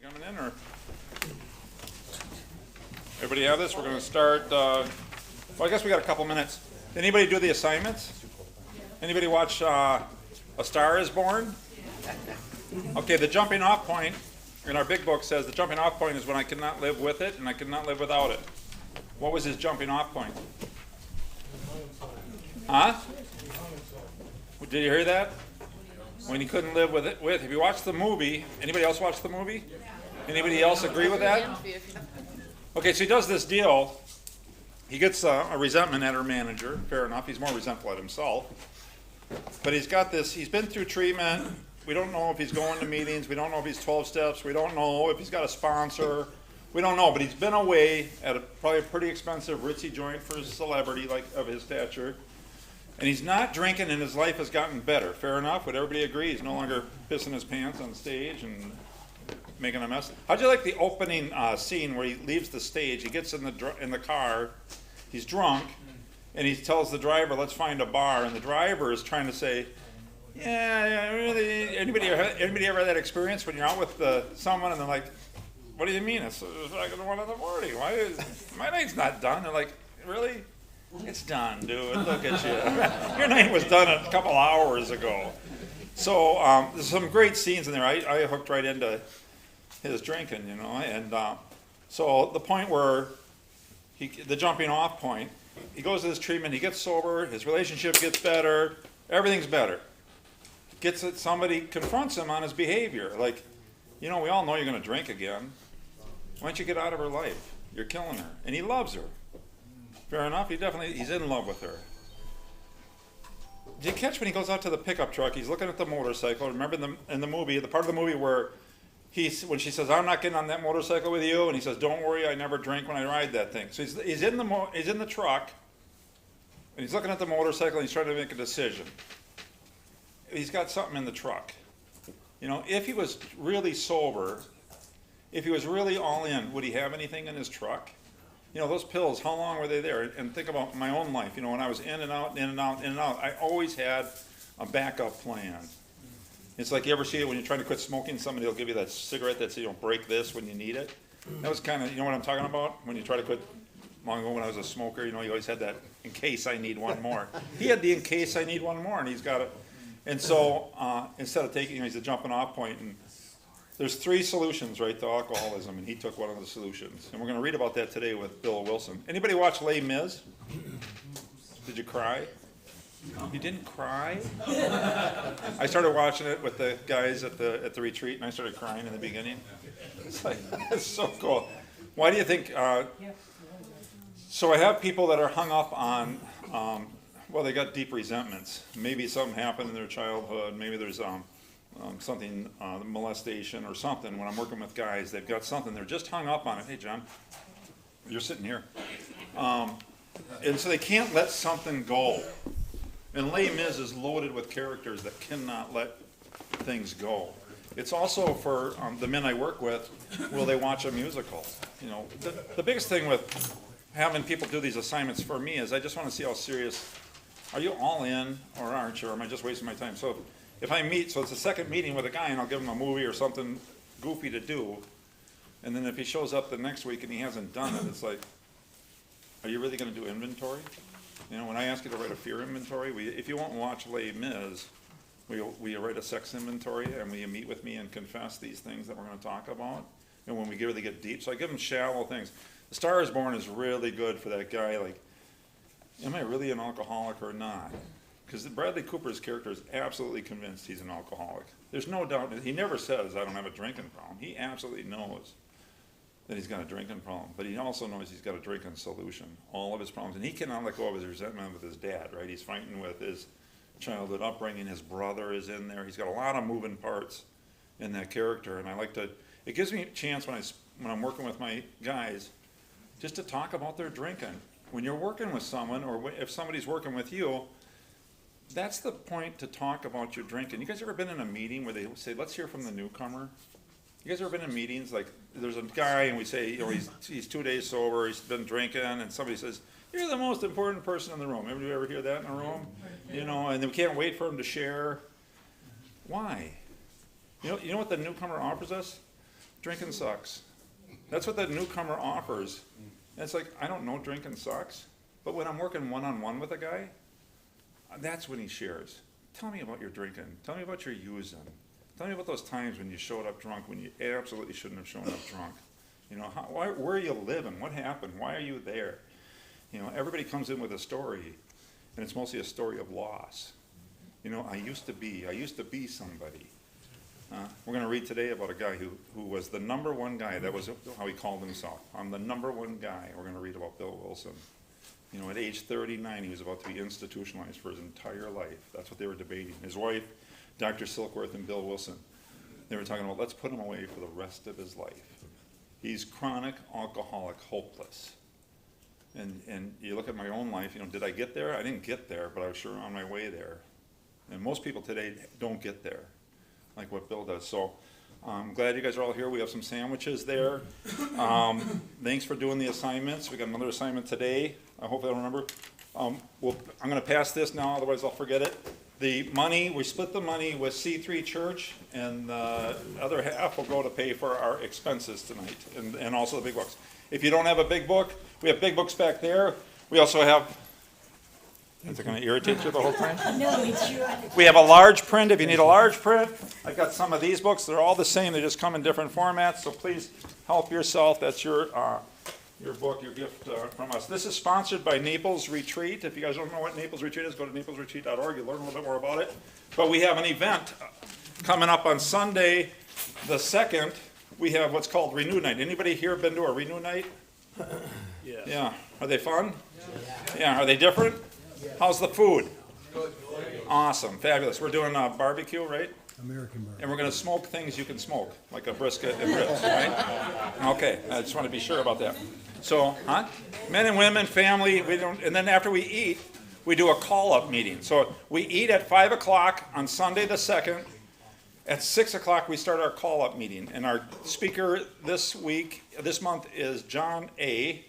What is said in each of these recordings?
Coming in, or everybody have this? We're going to start. Well, I guess we got a couple minutes. Anybody do the assignments? Anybody watch A Star Is Born? Okay, the jumping off point in our big book says the jumping off point is when I cannot live with it and I cannot live without it. What was his jumping off point? Huh? Did you hear that? When he couldn't live with it. If you watch the movie, anybody else watch the movie? Anybody else agree with that? Okay, so he does this deal. He gets a resentment at her manager. Fair enough. He's more resentful at himself. But he's got this. He's been through treatment. We don't know if he's going to meetings. We don't know if he's 12 steps. We don't know if he's got a sponsor. We don't know. But he's been away at probably a pretty expensive ritzy joint for a celebrity like of his stature. And he's not drinking, and his life has gotten better. Fair enough. Would everybody agree? He's no longer pissing his pants on stage and making a mess. How'd you like the opening scene where he leaves the stage? He gets in the car. He's drunk, and he tells the driver, "Let's find a bar." And the driver is trying to say, "Yeah, really." Anybody ever had that experience when you're out with someone and they're like, "What do you mean? It's like 1 in the morning. My night's not done?" They're like, "Really? It's done, dude. Look at you. Your night was done a couple hours ago." So there's some great scenes in there. I hooked right into his drinking, you know. And so the point where the jumping off point, he goes to this treatment, he gets sober, his relationship gets better, everything's better. Somebody confronts him on his behavior. Like, we all know you're going to drink again. Why don't you get out of her life? You're killing her. And he loves her. Fair enough. He's in love with her. Did you catch when he goes out to the pickup truck? He's looking at the motorcycle. Remember in the movie, the part of the movie where when she says, "I'm not getting on that motorcycle with you," and he says, "Don't worry, I never drink when I ride that thing." So he's in the truck, and he's looking at the motorcycle, and he's trying to make a decision. He's got something in the truck. If he was really sober, if he was really all in, would he have anything in his truck? Those pills, how long were they there? And think about my own life. When I was in and out, in and out, in and out, I always had a backup plan. It's like you ever see it when you're trying to quit smoking, somebody will give you that cigarette that says, break this when you need it. That was kind of, what I'm talking about? When you try to quit, long ago when I was a smoker, you always had that, in case I need one more. He had the in case I need one more, and he's got it. And so instead of taking, he's a jumping off point, and there's 3 solutions, right, to alcoholism, and he took one of the solutions. And we're going to read about that today with Bill Wilson. Anybody watch Les Mis? Did you cry? You didn't cry? I started watching it with the guys at the retreat, and I started crying in the beginning. It's so cool. Why do you think? So I have people that are hung up on, they got deep resentments. Maybe something happened in their childhood. Maybe there's something, molestation or something. When I'm working with guys, they've got something. They're just hung up on it. Hey, John, you're sitting here. And so they can't let something go. And Les Mis is loaded with characters that cannot let things go. It's also for the men I work with, will they watch a musical? The biggest thing with having people do these assignments for me is I just want to see how serious, are you all in or aren't you, or am I just wasting my time? So if I meet, so it's a second meeting with a guy and I'll give him a movie or something goofy to do, and then if he shows up the next week and he hasn't done it, it's like, are you really going to do inventory? When I ask you to write a fear inventory, if you won't watch Les Mis, we write a sex inventory, and we meet with me and confess these things that we're going to talk about. And when we really get deep, so I give them shallow things. The Star Is Born is really good for that guy. Like, am I really an alcoholic or not? Because Bradley Cooper's character is absolutely convinced he's an alcoholic. There's no doubt. He never says, "I don't have a drinking problem." He absolutely knows that he's got a drinking problem, but he also knows he's got a drinking solution. All of his problems, and he cannot let go of his resentment with his dad, right? He's fighting with his childhood upbringing. His brother is in there. He's got a lot of moving parts in that character, and it gives me a chance when I'm working with my guys, just to talk about their drinking. When you're working with someone, or if somebody's working with you, that's the point to talk about your drinking. You guys ever been in a meeting where they say, "Let's hear from the newcomer"? You guys ever been in meetings like there's a guy and we say, he's 2 days sober, he's been drinking, and somebody says, "You're the most important person in the room." Anybody ever hear that in a room? And we can't wait for him to share. Why? You know what the newcomer offers us? drinking sucks. That's what the newcomer offers. And it's like, I don't know drinking sucks, but when I'm working one-on-one with a guy, that's when he shares. Tell me about your drinking. Tell me about your using. Tell me about those times when you showed up drunk, when you absolutely shouldn't have shown up drunk. You know, where are you living? What happened? Why are you there? You know, everybody comes in with a story, and it's mostly a story of loss. You know, I used to be somebody. We're going to read today about a guy who was the number one guy. That was how he called himself. I'm the number one guy. We're going to read about Bill Wilson. You know, at age 39, he was about to be institutionalized for his entire life. That's what they were debating. His wife, Dr. Silkworth, and Bill Wilson, they were talking about, let's put him away for the rest of his life. He's chronic alcoholic, hopeless. And you look at my own life, you know, did I get there? I didn't get there, but I was sure on my way there. And most people today don't get there, like what Bill does. So I'm glad you guys are all here. We have some sandwiches there. Thanks for doing the assignments. We got another assignment today. I hope I don't remember. I'm going to pass this now, otherwise I'll forget it. The money, we split the money with C3 Church, and the other half will go to pay for our expenses tonight, and also the big books. If you don't have a big book, we have big books back there. We also have, is it going to irritate you the whole time? No, it's you. We have a large print if you need a large print. I've got some of these books. They're all the same. They just come in different formats, so please help yourself. That's your book, your gift from us. This is sponsored by Naples Retreat. If you guys don't know what Naples Retreat is, go to naplesretreat.org. You'll learn a little bit more about it. But we have an event coming up on Sunday the 2nd. We have what's called Renew Night. Anybody here been to a Renew Night? Yes. Yeah. Are they fun? Yeah. Are they different? How's the food? Awesome. Fabulous. We're doing a barbecue, right? American barbecue. And we're going to smoke things you can smoke, like a brisket and ribs, right? Okay. I just want to be sure about that. So, men and women, family, and then after we eat, we do a call-up meeting. So we eat at 5 o'clock on Sunday the 2nd. At 6 o'clock, we start our call-up meeting. And our speaker this month is John A.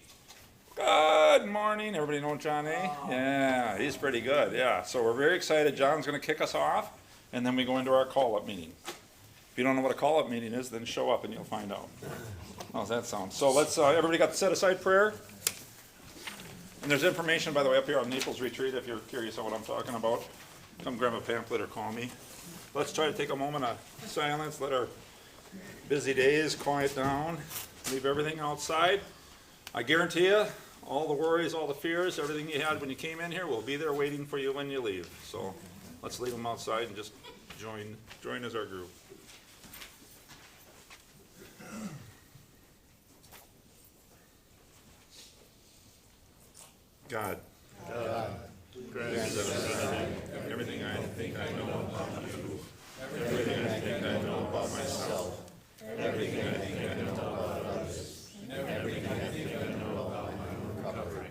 Good morning. Everybody know John A? Yeah, he's pretty good. Yeah, so we're very excited. John's going to kick us off, and then we go into our call-up meeting. If you don't know what a call-up meeting is, then show up and you'll find out. How's that sound? So let's, everybody got the set-aside prayer? And there's information, by the way, up here on Naples Retreat if you're curious on what I'm talking about. Come grab a pamphlet or call me. Let's try to take a moment of silence, let our busy days quiet down, leave everything outside. I guarantee you, all the worries, all the fears, everything you had when you came in here will be there waiting for you when you leave. So let's leave them outside and just join as our group. God. Everything I think I know about you. Everything I think I know about myself. Everything I think I know about others. Everything I think I know about my own recovery.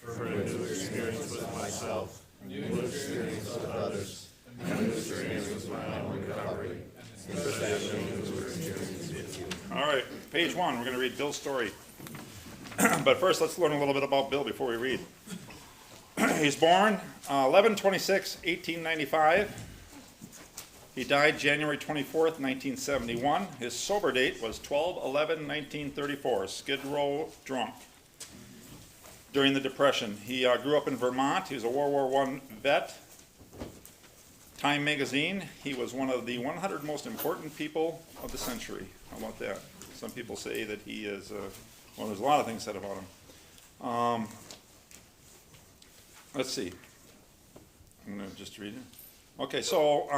For a new experience with myself, new experience with others, new experience with my own recovery. Especially a new experience with you. All right, page 1, we're going to read Bill's story. But first, let's learn a little bit about Bill before we read. He's born 11/26/1895. He died January 24th, 1971. His sober date was 12/11/1934, Skid Row drunk. During the Depression, he grew up in Vermont. He was a World War I vet. Time magazine, he was one of the 100 most important people of the century. How about that? Some people say that he is, well, there's a lot of things said about him. Let's see. I'm going to just read it. Okay, so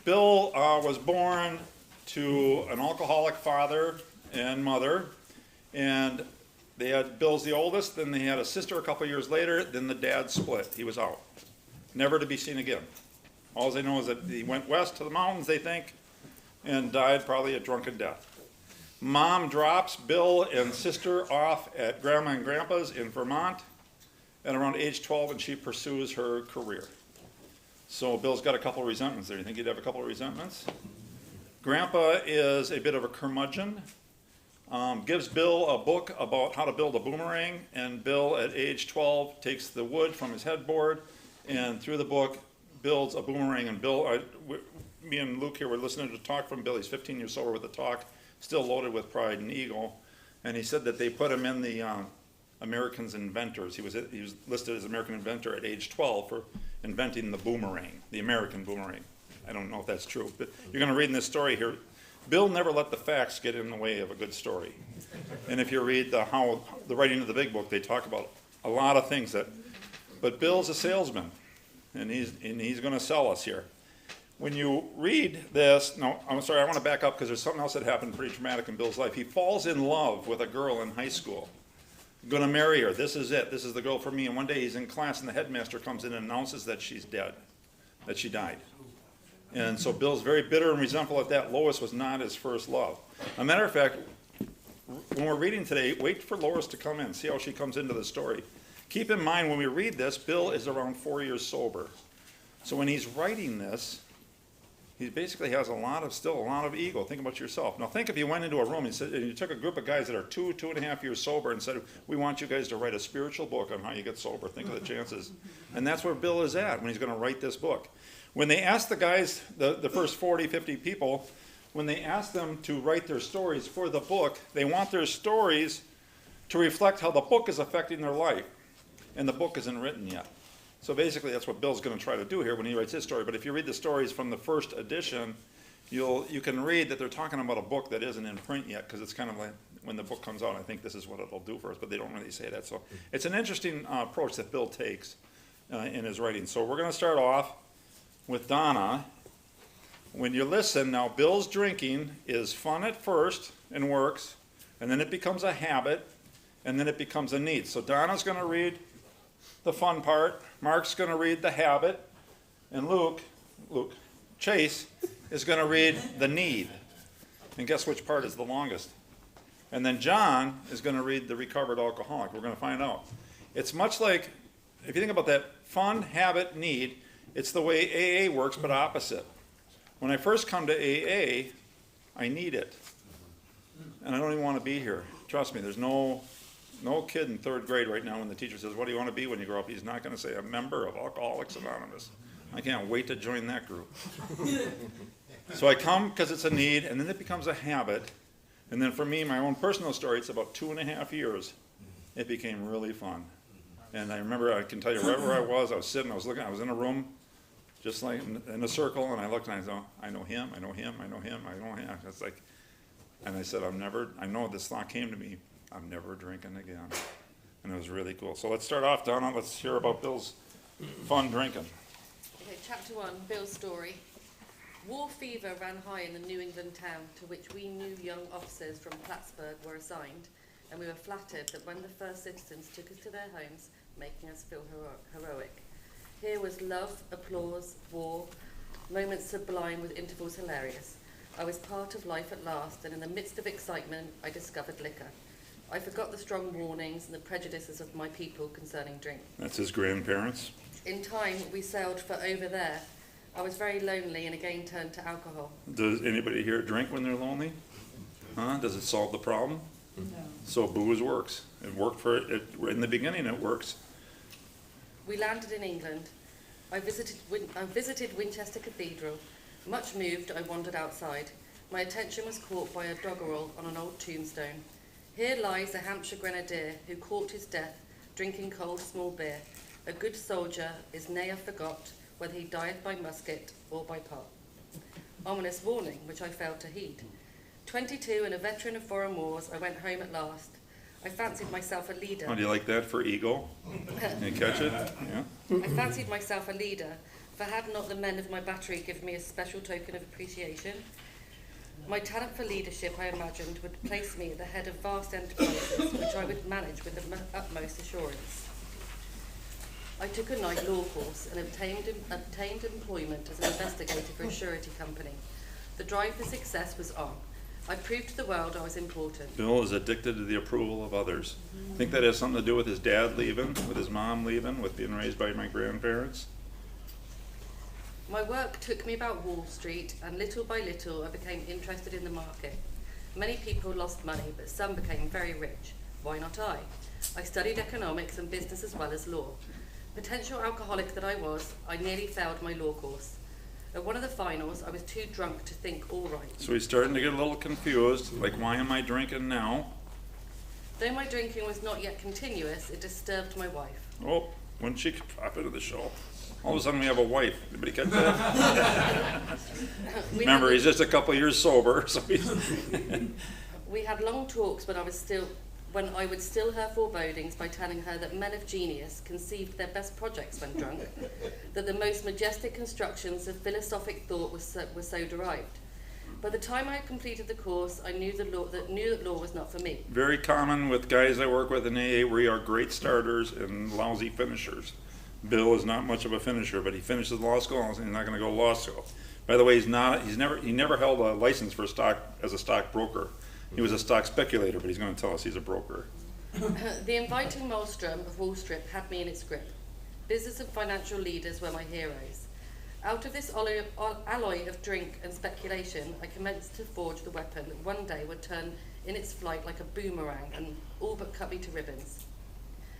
Bill was born to an alcoholic father and mother, and Bill's the oldest, then they had a sister a couple years later, then the dad split. He was out. Never to be seen again. All they know is that he went west to the mountains, they think, and died probably a drunken death. Mom drops Bill and sister off at Grandma and Grandpa's in Vermont at around age 12, and she pursues her career. So Bill's got a couple of resentments there. You think he'd have a couple of resentments? Grandpa is a bit of a curmudgeon. Gives Bill a book about how to build a boomerang, and Bill at age 12 takes the wood from his headboard and through the book builds a boomerang. And Bill, me and Luke here were listening to a talk from Bill. He's 15 years sober with a talk, still loaded with pride and ego. And he said that they put him in the Americans Inventors. He was listed as American Inventor at age 12 for inventing the boomerang, the American boomerang. I don't know if that's true, but you're going to read in this story here. Bill never let the facts get in the way of a good story. And if you read the writing of the big book, they talk about a lot of things but Bill's a salesman, and he's going to sell us here. When you read this, no, I'm sorry, I want to back up because there's something else that happened pretty traumatic in Bill's life. He falls in love with a girl in high school. Going to marry her. This is it. This is the girl for me. And one day he's in class and the headmaster comes in and announces that she's dead, that she died. And so Bill's very bitter and resentful at that. Lois was not his first love. As a matter of fact, when we're reading today, wait for Lois to come in. See how she comes into the story. Keep in mind when we read this, Bill is around 4 years sober. So when he's writing this, he basically has still a lot of ego. Think about yourself. Now think if you went into a room and you took a group of guys that are 2.5 years sober and said, we want you guys to write a spiritual book on how you get sober. Think of the chances. And that's where Bill is at when he's going to write this book. When they asked the guys, the first 40, 50 people, when they asked them to write their stories for the book, they want their stories to reflect how the book is affecting their life. And the book isn't written yet. So basically that's what Bill's going to try to do here when he writes his story. But if you read the stories from the first edition, you can read that they're talking about a book that isn't in print yet, because it's kind of like when the book comes out, I think this is what it'll do for us, but they don't really say that. So it's an interesting approach that Bill takes in his writing. So we're going to start off with Donna. When you listen, now Bill's drinking is fun at first and works, and then it becomes a habit, and then it becomes a need. So Donna's going to read the fun part, Mark's going to read the habit, and Chase is going to read the need. And guess which part is the longest? And then John is going to read the recovered alcoholic. We're going to find out. It's much like, if you think about that fun, habit, need, it's the way AA works, but opposite. When I first come to AA, I need it. And I don't even want to be here. Trust me, there's no kid in third grade right now when the teacher says, what do you want to be when you grow up? He's not going to say, a member of Alcoholics Anonymous. I can't wait to join that group. So I come because it's a need, and then it becomes a habit. And then for me, my own personal story, it's about 2.5 years. It became really fun. And I remember, I can tell you, wherever I was sitting, I was in a room, just like in a circle, and I looked and I thought, I know him, I know him, I know him, I know him. It's like, and I said, I know this thought came to me, I'm never drinking again. And it was really cool. So let's start off, Donna. Let's hear about Bill's fun drinking. Okay, chapter 1, Bill's story. War fever ran high in the New England town to which we new young officers from Plattsburgh were assigned, and we were flattered that when the first citizens took us to their homes, making us feel heroic. Here was love, applause, war, moments sublime with intervals hilarious. I was part of life at last, and in the midst of excitement, I discovered liquor. I forgot the strong warnings and the prejudices of my people concerning drink. That's his grandparents. In time, we sailed for over there. I was very lonely and again turned to alcohol. Does anybody here drink when they're lonely? Huh? Does it solve the problem? No. So booze works. It worked for it. In the beginning, it works. We landed in England. I visited Winchester Cathedral. Much moved, I wandered outside. My attention was caught by a doggerel on an old tombstone. Here lies a Hampshire grenadier who caught his death, drinking cold small beer. A good soldier is ne'er forgot, whether he died by musket or by pot. Ominous warning, which I failed to heed. 22 and a veteran of foreign wars, I went home at last. I fancied myself a leader. Oh, do you like that for eagle? You catch it? Yeah. I fancied myself a leader, for had not the men of my battery given me a special token of appreciation? My talent for leadership, I imagined, would place me at the head of vast enterprises, which I would manage with the utmost assurance. I took a night law course and obtained employment as an investigator for a surety company. The drive for success was on. I proved to the world I was important. Bill is addicted to the approval of others. I think that has something to do with his dad leaving, with his mom leaving, with being raised by my grandparents. My work took me about Wall Street, and little by little I became interested in the market. Many people lost money, but some became very rich. Why not I? I studied economics and business as well as law. Potential alcoholic that I was, I nearly failed my law course. At one of the finals, I was too drunk to think all right. So he's starting to get a little confused, like, why am I drinking now? Though my drinking was not yet continuous, it disturbed my wife. Oh, when she could pop into the show. All of a sudden we have a wife. Anybody catch that? Remember, he's just a couple years sober, so he's We had long talks when I would still her forebodings by telling her that men of genius conceived their best projects when drunk, that the most majestic constructions of philosophic thought were so derived. By the time I had completed the course, I knew that law was not for me. very common with guys I work with in AA. We are great starters and lousy finishers. Bill is not much of a finisher, but he finishes law school and he's not going to go to law school. By the way, he never held a license for as a stockbroker. He was a stock speculator, but he's going to tell us he's a broker. The inviting maelstrom of Wall Street had me in its grip. Business and financial leaders were my heroes. Out of this alloy of drink and speculation, I commenced to forge the weapon that one day would turn in its flight like a boomerang and all but cut me to ribbons.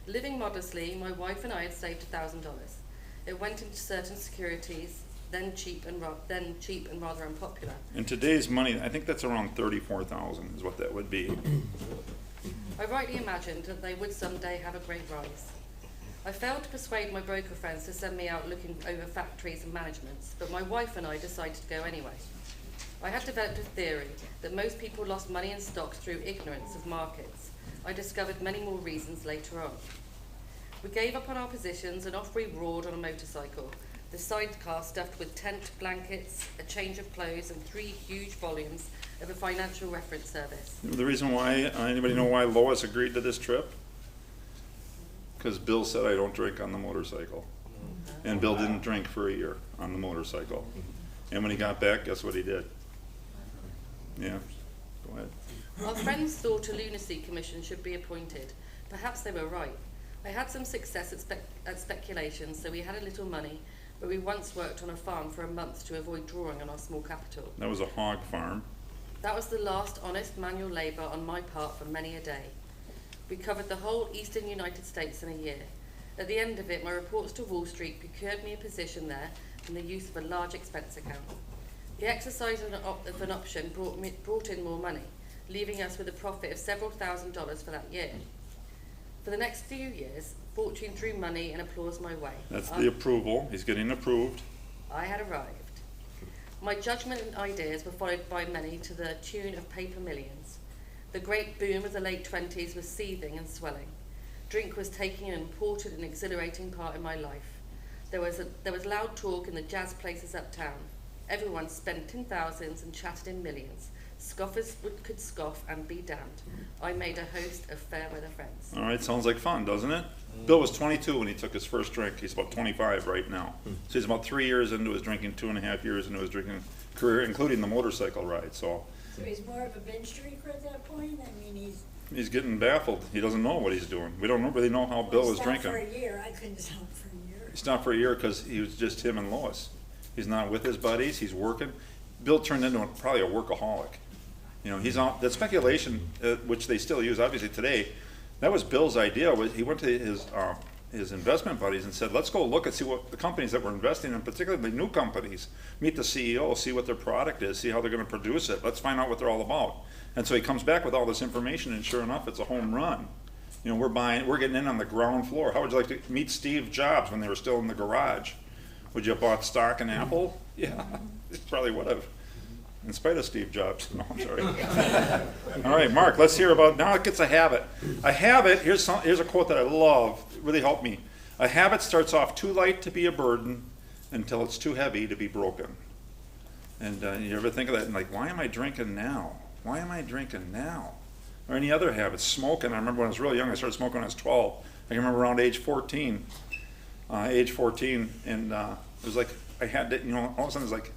Living modestly, my wife and I had saved $1,000. It went into certain securities, then cheap and rather unpopular. In today's money, I think that's around $34,000 is what that would be. I rightly imagined that they would someday have a great rise. I failed to persuade my broker friends to send me out looking over factories and managements, but my wife and I decided to go anyway. I had developed a theory that most people lost money in stocks through ignorance of markets. I discovered many more reasons later on. We gave up on our positions and off we roared on a motorcycle, the sidecar stuffed with tent, blankets, a change of clothes, and 3 huge volumes of a financial reference service. The reason why, anybody know why Lois agreed to this trip? Because Bill said I don't drink on the motorcycle. And Bill didn't drink for a year on the motorcycle. And when he got back, guess what he did? Yeah, go ahead. Our friends thought a lunacy commission should be appointed. Perhaps they were right. I had some success at speculation, so we had a little money, but we once worked on a farm for a month to avoid drawing on our small capital. That was a hog farm. That was the last honest manual labour on my part for many a day. We covered the whole eastern United States in a year. At the end of it, my reports to Wall Street procured me a position there and the use of a large expense account. The exercise of an option brought in more money, leaving us with a profit of several $1,000s for that year. For the next few years, fortune threw money and applause my way. That's the approval. He's getting approved. I had arrived. My judgment and ideas were followed by many to the tune of paper millions. The great boom of the late 20s was seething and swelling. Drink was taking an important and exhilarating part in my life. There was loud talk in the jazz places uptown. Everyone spent in thousands and chatted in millions. Scoffers could scoff and be damned. I made a host of fair weather friends. All right, sounds like fun, doesn't it? Bill was 22 when he took his first drink. He's about 25 right now. So he's about 3 years into his drinking, 2.5 years into his drinking career, including the motorcycle ride. So he's more of a binge drinker at that point? I mean, he's getting baffled. He doesn't know what he's doing. We don't really know how Bill was drinking. For a year. I couldn't stop for a year. He stopped for a year because he was just him and Lois. He's not with his buddies. He's working. Bill turned into probably a workaholic. You know, he's on that speculation, which they still use obviously today. That was Bill's idea. He went to his investment buddies and said, let's go look and see what the companies that we're investing in, particularly new companies, meet the CEO, see what their product is, see how they're going to produce it. Let's find out what they're all about. And so he comes back with all this information, and sure enough, it's a home run. You know, we're getting in on the ground floor. How would you like to meet Steve Jobs when they were still in the garage? Would you have bought stock in Apple? Yeah, you probably would have. In spite of Steve Jobs. No, I'm sorry. All right, Mark, let's hear about, now it gets a habit. A habit, here's a quote that I love, it really helped me. A habit starts off too light to be a burden until it's too heavy to be broken. And you ever think of that, and like, why am I drinking now? Why am I drinking now? Or any other habits, smoking. I remember when I was really young, I started smoking when I was 12. I can remember around age 14, and it was like, I had to, you know, all of a sudden it's like,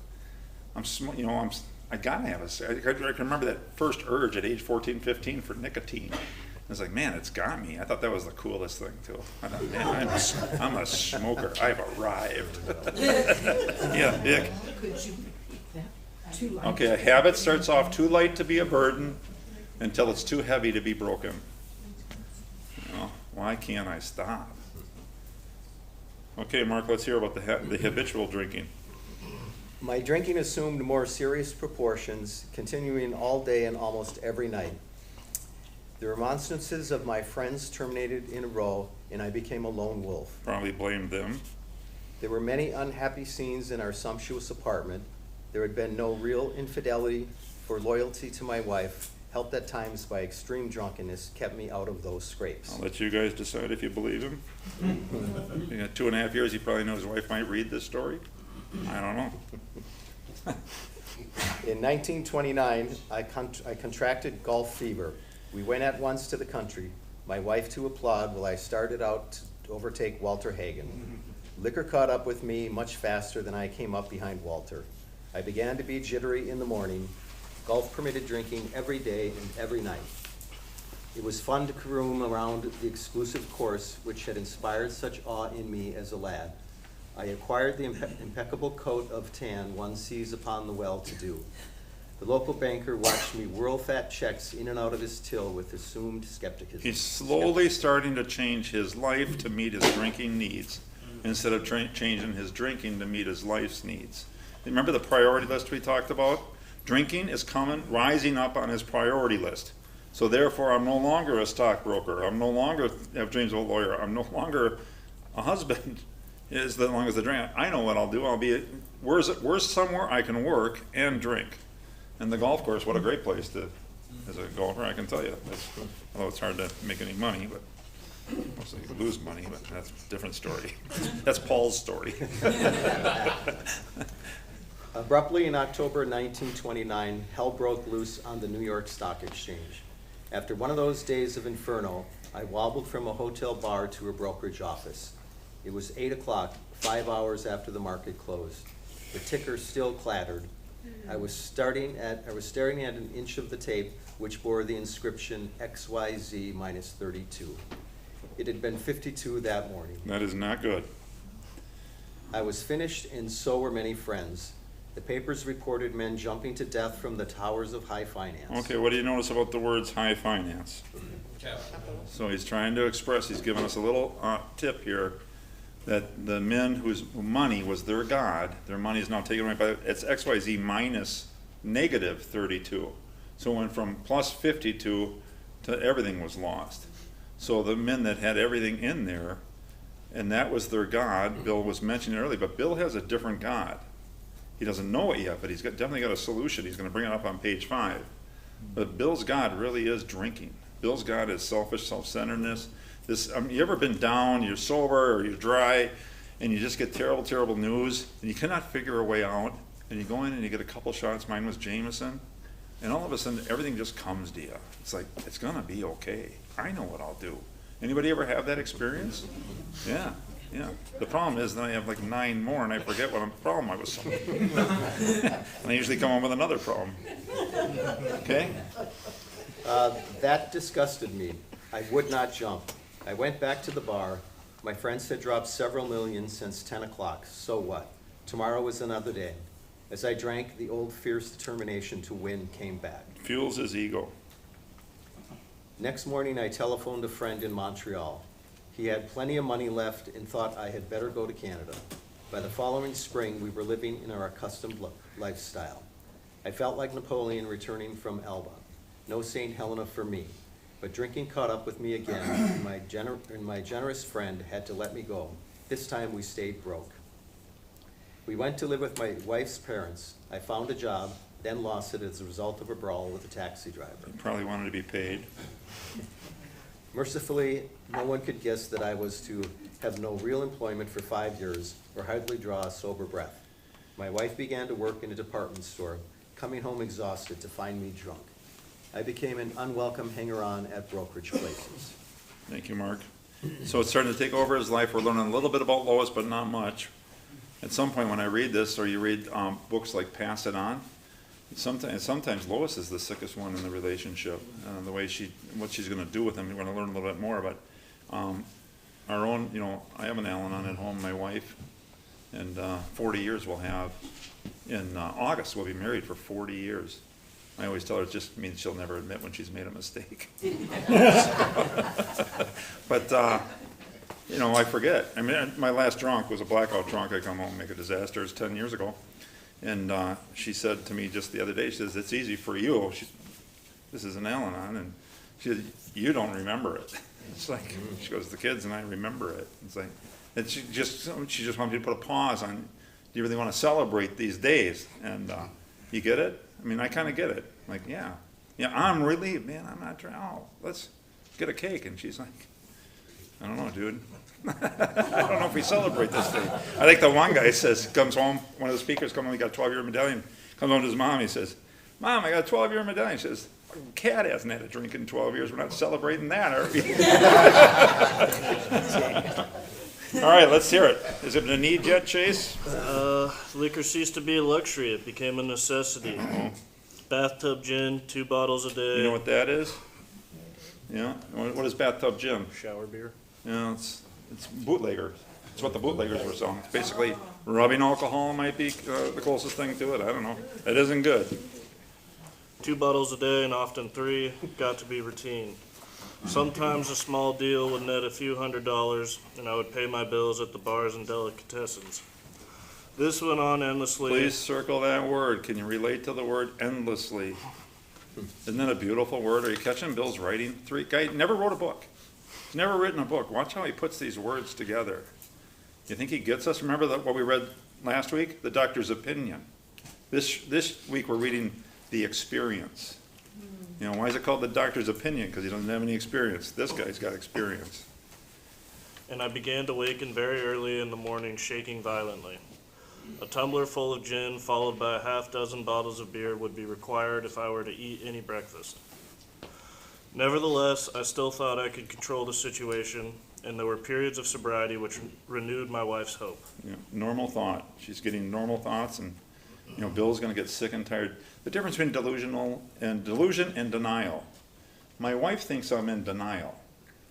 I gotta have I can remember that first urge at age 14, 15 for nicotine. I was like, man, it's got me. I thought that was the coolest thing too. I thought, man, I'm a smoker. I've arrived. Yeah. Okay, a habit starts off too light to be a burden until it's too heavy to be broken. You know, why can't I stop? Okay, Mark, let's hear about the habitual drinking. My drinking assumed more serious proportions, continuing all day and almost every night. The remonstrances of my friends terminated in a row, and I became a lone wolf. Probably blamed them. There were many unhappy scenes in our sumptuous apartment. There had been no real infidelity, for loyalty to my wife, helped at times by extreme drunkenness, kept me out of those scrapes. I'll let you guys decide if you believe him. You got 2.5 years, he probably knows his wife might read this story. I don't know. In 1929, I contracted Gulf fever. We went at once to the country, my wife to applaud while I started out to overtake Walter Hagen. Liquor caught up with me much faster than I came up behind Walter. I began to be jittery in the morning. Gulf permitted drinking every day and every night. It was fun to roam around the exclusive course which had inspired such awe in me as a lad. I acquired the impeccable coat of tan one sees upon the well-to-do. The local banker watched me whirl fat checks in and out of his till with assumed skepticism. He's slowly starting to change his life to meet his drinking needs instead of changing his drinking to meet his life's needs. Remember the priority list we talked about? Drinking is rising up on his priority list. So therefore, I'm no longer a stockbroker. I'm no longer have dreams of a lawyer. I'm no longer a husband. As long as the drink, I know what I'll do. I'll be where's somewhere I can work and drink. And the golf course, what a great place to, as a golfer, I can tell you. Although it's hard to make any money, but mostly you lose money, but that's a different story. That's Paul's story. Abruptly in October 1929, hell broke loose on the New York Stock Exchange. After one of those days of inferno, I wobbled from a hotel bar to a brokerage office. It was 8 o'clock, 5 hours after the market closed. The ticker still clattered. I was staring at an inch of the tape which bore the inscription XYZ minus 32. It had been 52 that morning. That is not good. I was finished, and so were many friends. The papers reported men jumping to death from the towers of high finance. Okay, what do you notice about the words high finance? So he's trying to express, he's giving us a little tip here, that the men whose money was their God, their money is now taken away by, it's XYZ minus negative 32. So it went from plus 52 to everything was lost. So the men that had everything in there, and that was their God, Bill was mentioning earlier, but Bill has a different God. He doesn't know it yet, but he's definitely got a solution. He's going to bring it up on page 5. But Bill's God really is drinking. Bill's God is selfish, self-centeredness. You ever been down, you're sober, or you're dry, and you just get terrible, terrible news, and you cannot figure a way out, and you go in and you get a couple shots, mine was Jameson, and all of a sudden everything just comes to you. It's like, it's going to be okay. I know what I'll do. Anybody ever have that experience? Yeah. Yeah. The problem is then I have like 9 more and I forget what problem I was solving. And I usually come up with another problem. Okay? That disgusted me. I would not jump. I went back to the bar. My friends had dropped several million since 10 o'clock. So what? Tomorrow was another day. As I drank, the old fierce determination to win came back. Fuels his ego. Next morning, I telephoned a friend in Montreal. He had plenty of money left and thought I had better go to Canada. By the following spring, we were living in our accustomed lifestyle. I felt like Napoleon returning from Elba. No St. Helena for me. But drinking caught up with me again, and my generous friend had to let me go. This time we stayed broke. We went to live with my wife's parents. I found a job, then lost it as a result of a brawl with a taxi driver. He probably wanted to be paid. Mercifully, no one could guess that I was to have no real employment for 5 years or hardly draw a sober breath. My wife began to work in a department store, coming home exhausted to find me drunk. I became an unwelcome hanger-on at brokerage places. Thank you, Mark. So it's starting to take over his life. We're learning a little bit about Lois, but not much. At some point when I read this, or you read books like Pass It On, sometimes Lois is the sickest one in the relationship. The way what she's going to do with him, we're going to learn a little bit more. But our own, I have an Al-Anon at home, my wife, and 40 years we'll have. In August, we'll be married for 40 years. I always tell her it just means she'll never admit when she's made a mistake. But, I forget. I mean, my last drunk was a blackout drunk. I come home and make a disaster. It was 10 years ago. And she said to me just the other day, she says, it's easy for you. This is an Al-Anon, and she said, you don't remember it. It's like, she goes, the kids and I remember it. It's like, and she just wanted me to put a pause on, do you really want to celebrate these days? And you get it? I mean, I kind of get it. Like, yeah, I'm relieved, man, I'm not trying, let's get a cake. And she's like, I don't know, dude. I don't know if we celebrate this day. I think the one guy says, comes home, one of the speakers comes home, he got a 12-year medallion, comes home to his mom, he says, Mom, I got a 12-year medallion. She says, Cat hasn't had a drink in 12 years. We're not celebrating that, are we? All right, let's hear it. Is it a need yet, Chase? Liquor ceased to be a luxury. It became a necessity. Bathtub gin, 2 bottles a day. You know what that is? Yeah? What is bathtub gin? Shower beer. Yeah, it's bootlegger. It's what the bootleggers were selling. It's basically rubbing alcohol might be the closest thing to it. I don't know. It isn't good. 2 bottles a day and often 3 got to be routine. Sometimes a small deal would net a few $100s, and I would pay my bills at the bars and delicatessens. This went on endlessly. Please circle that word. Can you relate to the word endlessly? Isn't that a beautiful word? Are you catching Bill's writing? Guy never wrote a book. He's never written a book. Watch how he puts these words together. You think he gets us? Remember what we read last week? The doctor's opinion. This week we're reading the experience. You know, why is it called the doctor's opinion? Because he doesn't have any experience. This guy's got experience. And I began to waken very early in the morning, shaking violently. A tumbler full of gin, followed by a half-dozen bottles of beer, would be required if I were to eat any breakfast. Nevertheless, I still thought I could control the situation, and there were periods of sobriety which renewed my wife's hope. You know, normal thought. She's getting normal thoughts, and Bill's going to get sick and tired. The difference between delusion and denial. My wife thinks I'm in denial.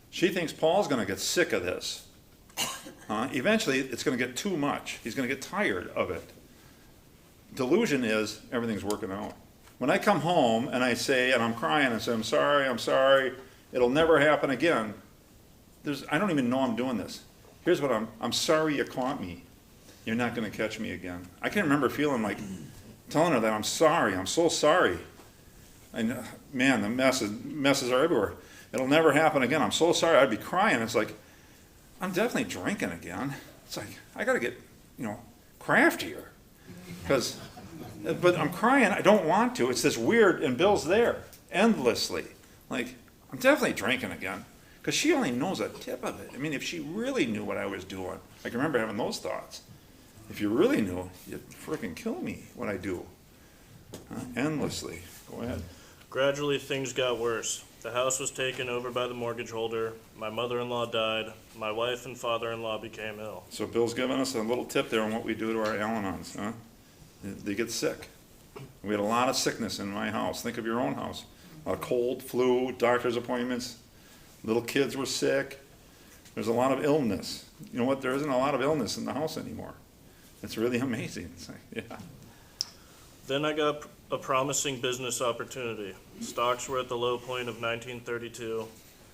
She thinks Paul's going to get sick of this. Eventually, it's going to get too much. He's going to get tired of it. Delusion is everything's working out. When I come home and I say, and I'm crying and say, I'm sorry, it'll never happen again. I don't even know I'm doing this. Here's what I'm sorry you caught me. You're not going to catch me again. I can remember feeling like telling her that I'm sorry. I'm so sorry. And man, the messes are everywhere. It'll never happen again. I'm so sorry. I'd be crying. It's like, I'm definitely drinking again. It's like, I got to get, craftier. But I'm crying. I don't want to. It's this weird, and Bill's there endlessly. Like, I'm definitely drinking again. Because she only knows a tip of it. I mean, if she really knew what I was doing, I can remember having those thoughts. If you really knew, you'd freaking kill me when I do. Endlessly. Go ahead. Gradually, things got worse. The house was taken over by the mortgage holder. My mother-in-law died. My wife and father-in-law became ill. So Bill's giving us a little tip there on what we do to our Al-Anons. Huh? They get sick. We had a lot of sickness in my house. Think of your own house. A cold, flu, doctor's appointments. Little kids were sick. There's a lot of illness. You know what? There isn't a lot of illness in the house anymore. It's really amazing. It's like, yeah. Then I got a promising business opportunity. Stocks were at the low point of 1932,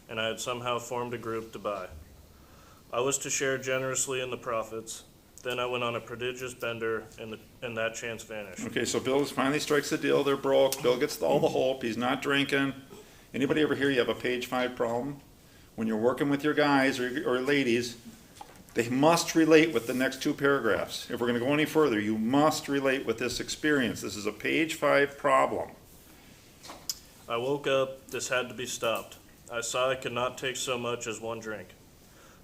and I had somehow formed a group to buy. I was to share generously in the profits. Then I went on a prodigious bender, and that chance vanished. Okay, so Bill finally strikes the deal. They're broke. Bill gets all the hope. He's not drinking. Anybody ever hear you have a page 5 problem? When you're working with your guys or ladies, they must relate with the next 2 paragraphs. If we're going to go any further, you must relate with this experience. This is a page 5 problem. I woke up. This had to be stopped. I saw I could not take so much as 1 drink.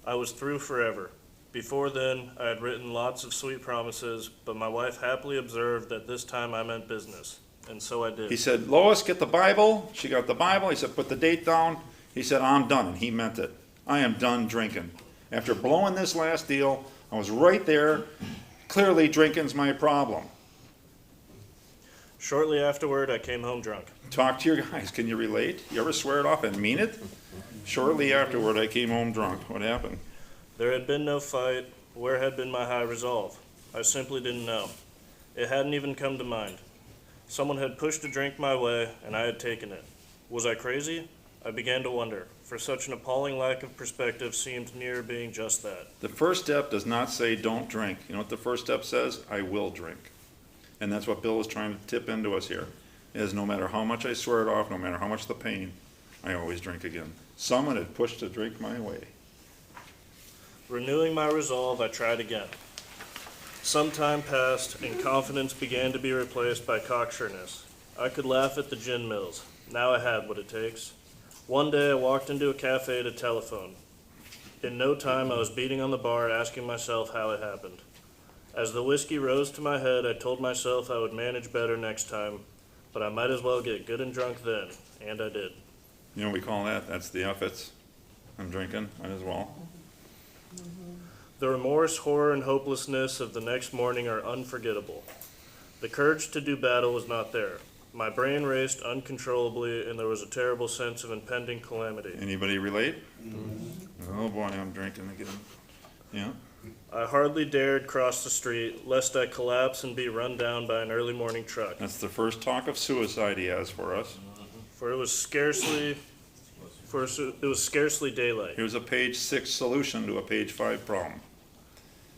I was through forever. Before then, I had written lots of sweet promises, but my wife happily observed that this time I meant business, and so I did. He said, Lois, get the Bible. She got the Bible. He said, put the date down. He said, I'm done, and he meant it. I am done drinking. After blowing this last deal, I was right there. Clearly, drinking's my problem. Shortly afterward, I came home drunk. Talk to your guys. Can you relate? You ever swear it off and mean it? Shortly afterward, I came home drunk. What happened? There had been no fight. Where had been my high resolve? I simply didn't know. It hadn't even come to mind. Someone had pushed a drink my way, and I had taken it. Was I crazy? I began to wonder, for such an appalling lack of perspective seemed near being just that. The first step does not say don't drink. You know what the first step says? I will drink. And that's what Bill is trying to tip into us here, is no matter how much I swear it off, no matter how much the pain, I always drink again. Someone had pushed the drink my way. Renewing my resolve, I tried again. Some time passed, and confidence began to be replaced by cocksureness. I could laugh at the gin mills. Now I had what it takes. One day I walked into a cafe to telephone. In no time I was beating on the bar, asking myself how it happened. As the whiskey rose to my head, I told myself I would manage better next time, but I might as well get good and drunk then, and I did. You know what we call that? That's the efforts. I'm drinking, might as well. The remorse, horror, and hopelessness of the next morning are unforgettable. The courage to do battle was not there. My brain raced uncontrollably, and there was a terrible sense of impending calamity. Anybody relate? Oh boy, I'm drinking again. Yeah? I hardly dared cross the street, lest I collapse and be run down by an early morning truck. That's the first talk of suicide he has for us. For it was scarcely daylight. Here's a page 6 solution to a page 5 problem.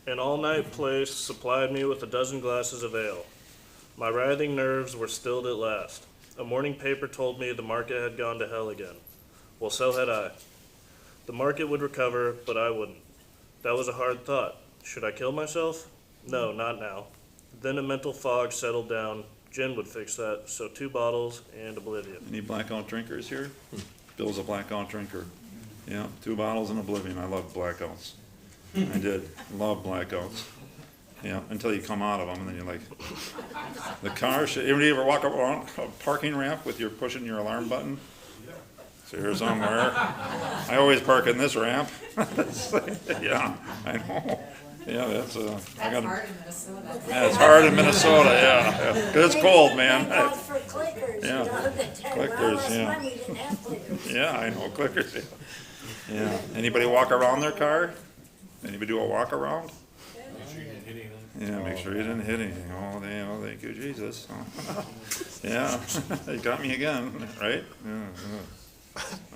An all-night place supplied me with a dozen glasses of ale. My writhing nerves were stilled at last. A morning paper told me the market had gone to hell again. Well, so had I. The market would recover, but I wouldn't. That was a hard thought. Should I kill myself? No, not now. Then a mental fog settled down. Gin would fix that, so 2 bottles and oblivion. Any blackout drinkers here? Bill's a blackout drinker. Yeah, 2 bottles and oblivion. I love blackouts. I did. Love blackouts. Yeah, until you come out of them, and then you're like, the car, anybody ever walk up on a parking ramp with your pushing your alarm button? So here somewhere. I always park in this ramp. Yeah, I know. Yeah, that's I got. Hard in Minnesota. Yeah, it's hard in Minnesota. Yeah, 'cause it's cold, man. Thank God for clickers. Yeah. You know, that Clickers, last yeah. one, we didn't have clickers. Yeah, I know, clickers. Yeah. Anybody walk around their car? Anybody do a walk around? Yeah, make sure you didn't hit anything. Oh, thank you, Jesus. Yeah, they got me again, right? Yeah.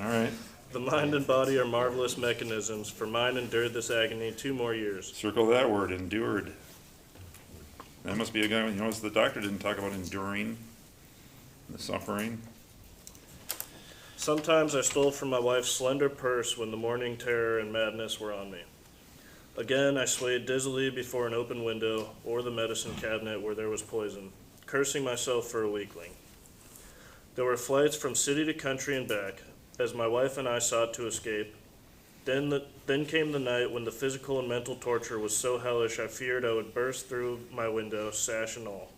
All right. The mind and body are marvelous mechanisms, for mine endured this agony 2 more years. Circle that word, endured. That must be a guy, you notice the doctor didn't talk about enduring the suffering. Sometimes I stole from my wife's slender purse when the morning terror and madness were on me. Again, I swayed dizzily before an open window or the medicine cabinet where there was poison, cursing myself for a weakling. There were flights from city to country and back, as my wife and I sought to escape. Then came the night when the physical and mental torture was so hellish I feared I would burst through my window, sash and all.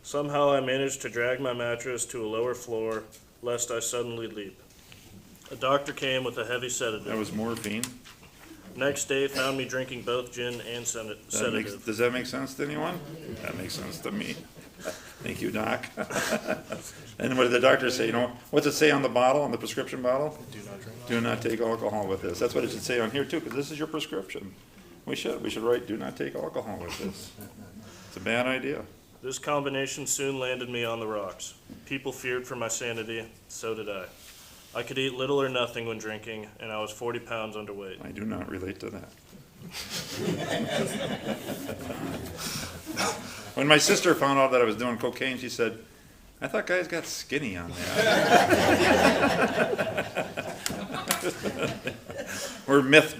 Somehow I managed to drag my mattress to a lower floor, lest I suddenly leap. A doctor came with a heavy sedative. That was morphine. Next day found me drinking both gin and sedative. Does that make sense to anyone? That makes sense to me. Thank you, Doc. And what did the doctor say? You know, what's it say on the bottle, on the prescription bottle? Do not take alcohol with this. That's what it should say on here too, because this is your prescription. We should write, do not take alcohol with this. It's a bad idea. This combination soon landed me on the rocks. People feared for my sanity, so did I. I could eat little or nothing when drinking, and I was 40 pounds underweight. I do not relate to that. When my sister found out that I was doing cocaine, she said, I thought guys got skinny on that. We're myth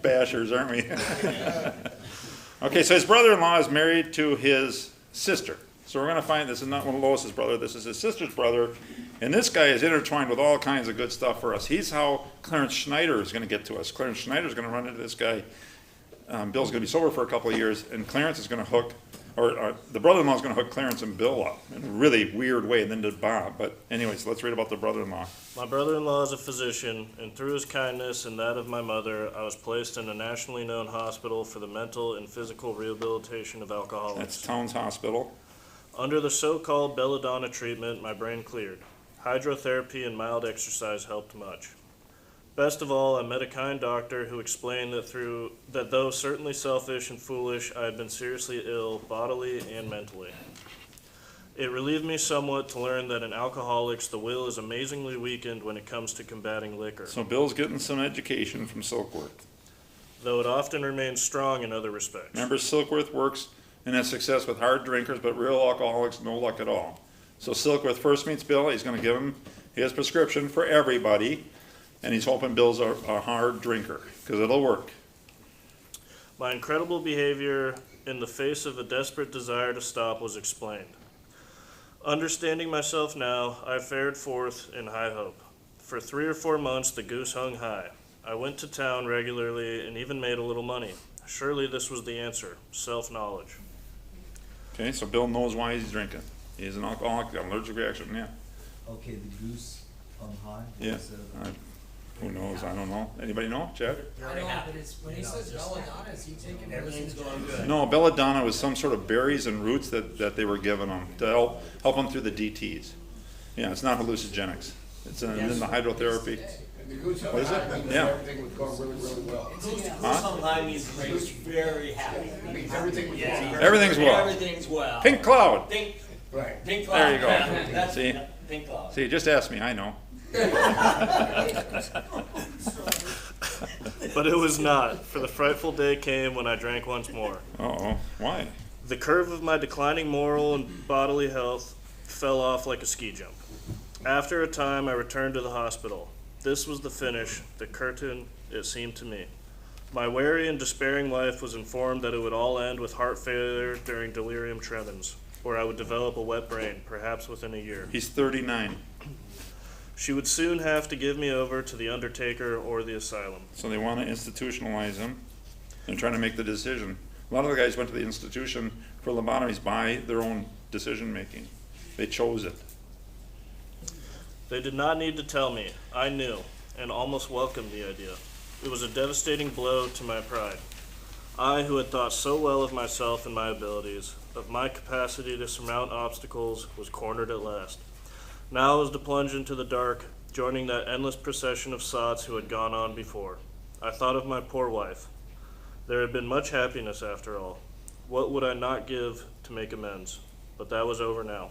bashers, aren't we? Okay, so his brother-in-law is married to his sister. So we're going to find this is not one of Lois's brother, this is his sister's brother. And this guy is intertwined with all kinds of good stuff for us. He's how Clarence Schneider is going to get to us. Clarence Schneider is going to run into this guy. Bill's going to be sober for a couple of years, and Clarence is going to hook, or the brother-in-law is going to hook Clarence and Bill up in a really weird way, and then to Bob. But anyways, let's read about the brother-in-law. My brother-in-law is a physician, and through his kindness and that of my mother, I was placed in a nationally known hospital for the mental and physical rehabilitation of alcoholics. That's Towns Hospital. Under the so-called belladonna treatment, my brain cleared. Hydrotherapy and mild exercise helped much. Best of all, I met a kind doctor who explained that though certainly selfish and foolish, I had been seriously ill, bodily and mentally. It relieved me somewhat to learn that in alcoholics, the will is amazingly weakened when it comes to combating liquor, So Bill's getting some education from Silkworth. though it often remains strong in other respects. Remember, Silkworth works and has success with hard drinkers, but real alcoholics, no luck at all. So Silkworth first meets Bill. He's going to give him his prescription for everybody, and he's hoping Bill's a hard drinker, because it'll work. My incredible behavior in the face of a desperate desire to stop was explained. Understanding myself now, I fared forth in high hope. For 3 or 4 months, the goose hung high. I went to town regularly and even made a little money. Surely this was the answer, self-knowledge. Okay, so Bill knows why he's drinking. He's an alcoholic, got an allergic reaction, yeah. Okay, the goose hung high? Yeah. Who knows? I don't know. Anybody know? Chad? I know, but it's, when he says belladonna, is he taking Everything's going good. No, belladonna was some sort of berries and roots that they were giving him to help him through the DTs. Yeah, it's not hallucinogenics. It's in the hydrotherapy. What is it? Yeah. Everything was going really, really well. Huh? High means he was very happy. Everything was going Everything's well. Everything's well. Pink cloud. right. Pink cloud. There you go. That's See? Pink cloud. See, just ask me. I know. But it was not, for the frightful day came when I drank once more. Uh-oh. Why? The curve of my declining moral and bodily health fell off like a ski jump. After a time, I returned to the hospital. This was the finish, the curtain, it seemed to me. My weary and despairing wife was informed that it would all end with heart failure during delirium tremens, or I would develop a wet brain, perhaps within a year. He's 39. She would soon have to give me over to the undertaker or the asylum. So they want to institutionalize him. They're trying to make the decision. A lot of the guys went to the institution for lobotomies by their own decision making. They chose it. They did not need to tell me. I knew, and almost welcomed the idea. It was a devastating blow to my pride. I, who had thought so well of myself and my abilities, of my capacity to surmount obstacles, was cornered at last. Now I was to plunge into the dark, joining that endless procession of sots who had gone on before. I thought of my poor wife. There had been much happiness after all. What would I not give to make amends? But that was over now.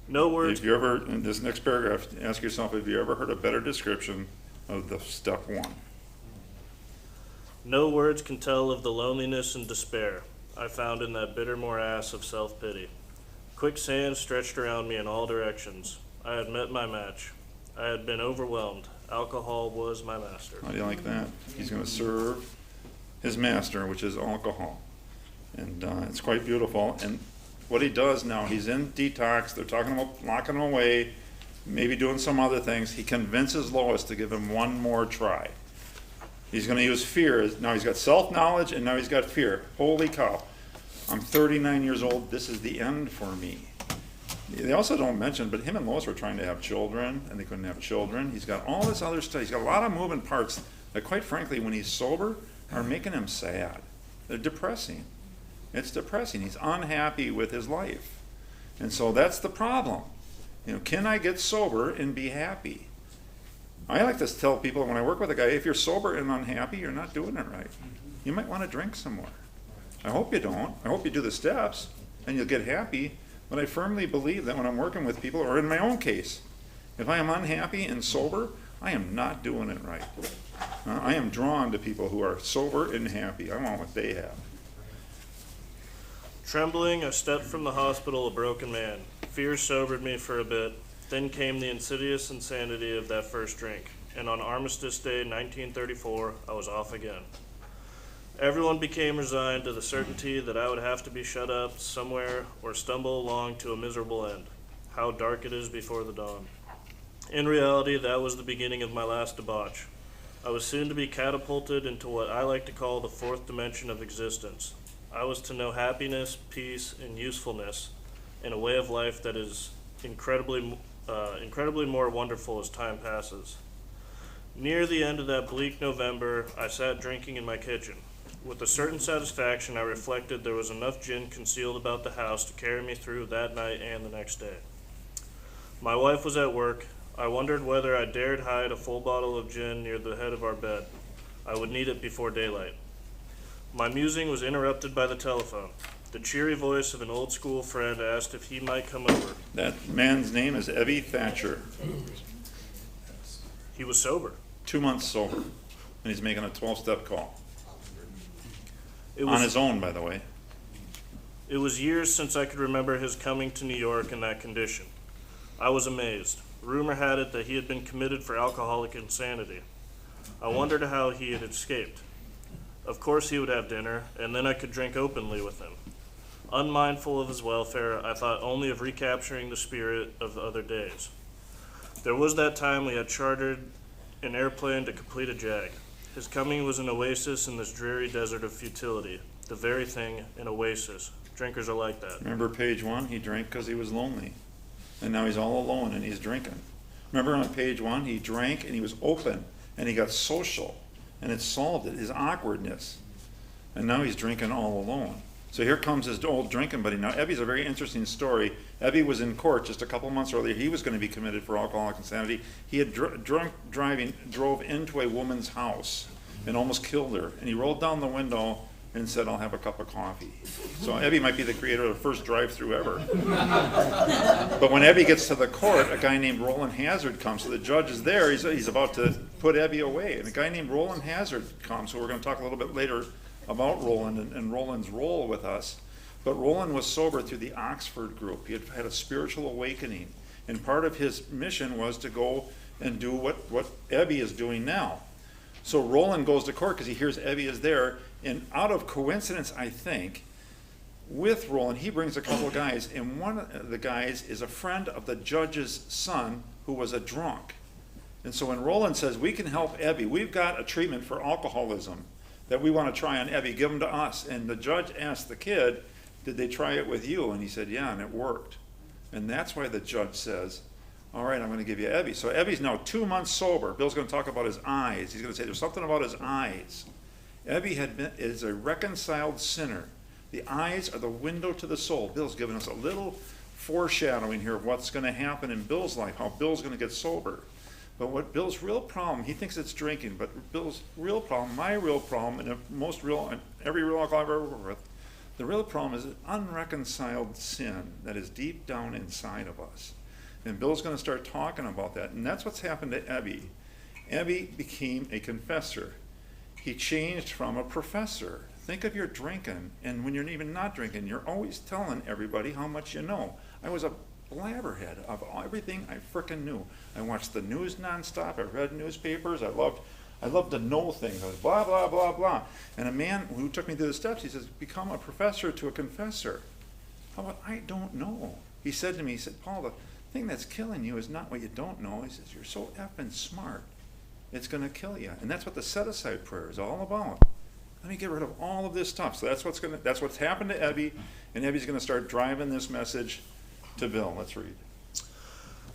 No words. If you ever, in this next paragraph, ask yourself, have you ever heard a better description of the step one? No words can tell of the loneliness and despair I found in that bitter morass of self-pity. Quicksand stretched around me in all directions. I had met my match. I had been overwhelmed. Alcohol was my master. How do you like that? He's going to serve his master, which is alcohol. And it's quite beautiful. And what he does now, he's in detox. They're talking about locking him away, maybe doing some other things. He convinces Lois to give him one more try. He's going to use fear. Now he's got self-knowledge, and now he's got fear. Holy cow. I'm 39 years old. This is the end for me. They also don't mention, but him and Lois were trying to have children, and they couldn't have children. He's got all this other stuff. He's got a lot of moving parts that, quite frankly, when he's sober, are making him sad. They're depressing. It's depressing. He's unhappy with his life. And so that's the problem. You know, can I get sober and be happy? I like to tell people when I work with a guy, if you're sober and unhappy, you're not doing it right. You might want to drink some more. I hope you don't. I hope you do the steps and you'll get happy. But I firmly believe that when I'm working with people, or in my own case, if I am unhappy and sober, I am not doing it right. I am drawn to people who are sober and happy. I want what they have. Trembling, I stepped from the hospital a broken man. Fear sobered me for a bit. Then came the insidious insanity of that first drink. And on Armistice Day, 1934, I was off again. Everyone became resigned to the certainty that I would have to be shut up somewhere or stumble along to a miserable end. How dark it is before the dawn. In reality, that was the beginning of my last debauch. I was soon to be catapulted into what I like to call the fourth dimension of existence. I was to know happiness, peace, and usefulness in a way of life that is incredibly more wonderful as time passes. Near the end of that bleak November, I sat drinking in my kitchen. With a certain satisfaction, I reflected there was enough gin concealed about the house to carry me through that night and the next day. My wife was at work. I wondered whether I dared hide a full bottle of gin near the head of our bed. I would need it before daylight. My musing was interrupted by the telephone. The cheery voice of an old school friend asked if he might come over. That man's name is Evie Thatcher. He was sober. 2 months sober. And he's making a 12-step call. It On was, his own, by the way. It was years since I could remember his coming to New York in that condition. I was amazed. Rumor had it that he had been committed for alcoholic insanity. I wondered how he had escaped. Of course he would have dinner, and then I could drink openly with him. Unmindful of his welfare, I thought only of recapturing the spirit of the other days. There was that time we had chartered an airplane to complete a jag. His coming was an oasis in this dreary desert of futility. The very thing, an oasis. Drinkers are like that. Remember page 1? He drank because he was lonely. And now he's all alone and he's drinking. Remember on page 1? He drank and he was open and he got social. And it solved it, his awkwardness. And now he's drinking all alone. So here comes his old drinking buddy. Now Ebby's a very interesting story. Ebby was in court just a couple months earlier. He was going to be committed for alcoholic insanity. He had drove into a woman's house and almost killed her. And he rolled down the window and said, "I'll have a cup of coffee." So Ebby might be the creator of the first drive-through ever. But when Ebby gets to the court, a guy named Roland Hazard comes. So the judge is there. He's about to put Ebby away. And a guy named Roland Hazard comes. So we're going to talk a little bit later about Roland and Roland's role with us. But Roland was sober through the Oxford group. He had had a spiritual awakening. And part of his mission was to go and do what Ebby is doing now. So Roland goes to court because he hears Ebby is there. And out of coincidence, I think, with Roland, he brings a couple of guys. And one of the guys is a friend of the judge's son who was a drunk. And so when Roland says, "We can help Ebby, we've got a treatment for alcoholism that we want to try on Ebby, give them to us." And the judge asked the kid, "Did they try it with you?" And he said, "Yeah, and it worked." And that's why the judge says, "All right, I'm going to give you Ebby." So Ebby's now 2 months sober. Bill's going to talk about his eyes. He's going to say there's something about his eyes. Ebby is a reconciled sinner. The eyes are the window to the soul. Bill's given us a little foreshadowing here of what's going to happen in Bill's life, how Bill's going to get sober. But what Bill's real problem, he thinks it's drinking, but Bill's real problem, my real problem, and every real alcoholic I've ever worked with, the real problem is an unreconciled sin that is deep down inside of us. And Bill's going to start talking about that. And that's what's happened to Ebby. Ebby became a confessor. He changed from a professor. Think of your drinking, and when you're even not drinking, you're always telling everybody how much you know. I was a blabberhead of everything I frickin' knew. I watched the news nonstop. I read newspapers. I loved to know things. I was blah, blah, blah, blah. And a man who took me through the steps, he says, "Become a professor to a confessor." How about, "I don't know"? He said to me, he said, "Paul, the thing that's killing you is not what you don't know." He says, "You're so effing smart. It's going to kill you." And that's what the set-aside prayer is all about. Let me get rid of all of this stuff. So that's what's happened to Ebby, and Ebby's going to start driving this message to Bill. Let's read.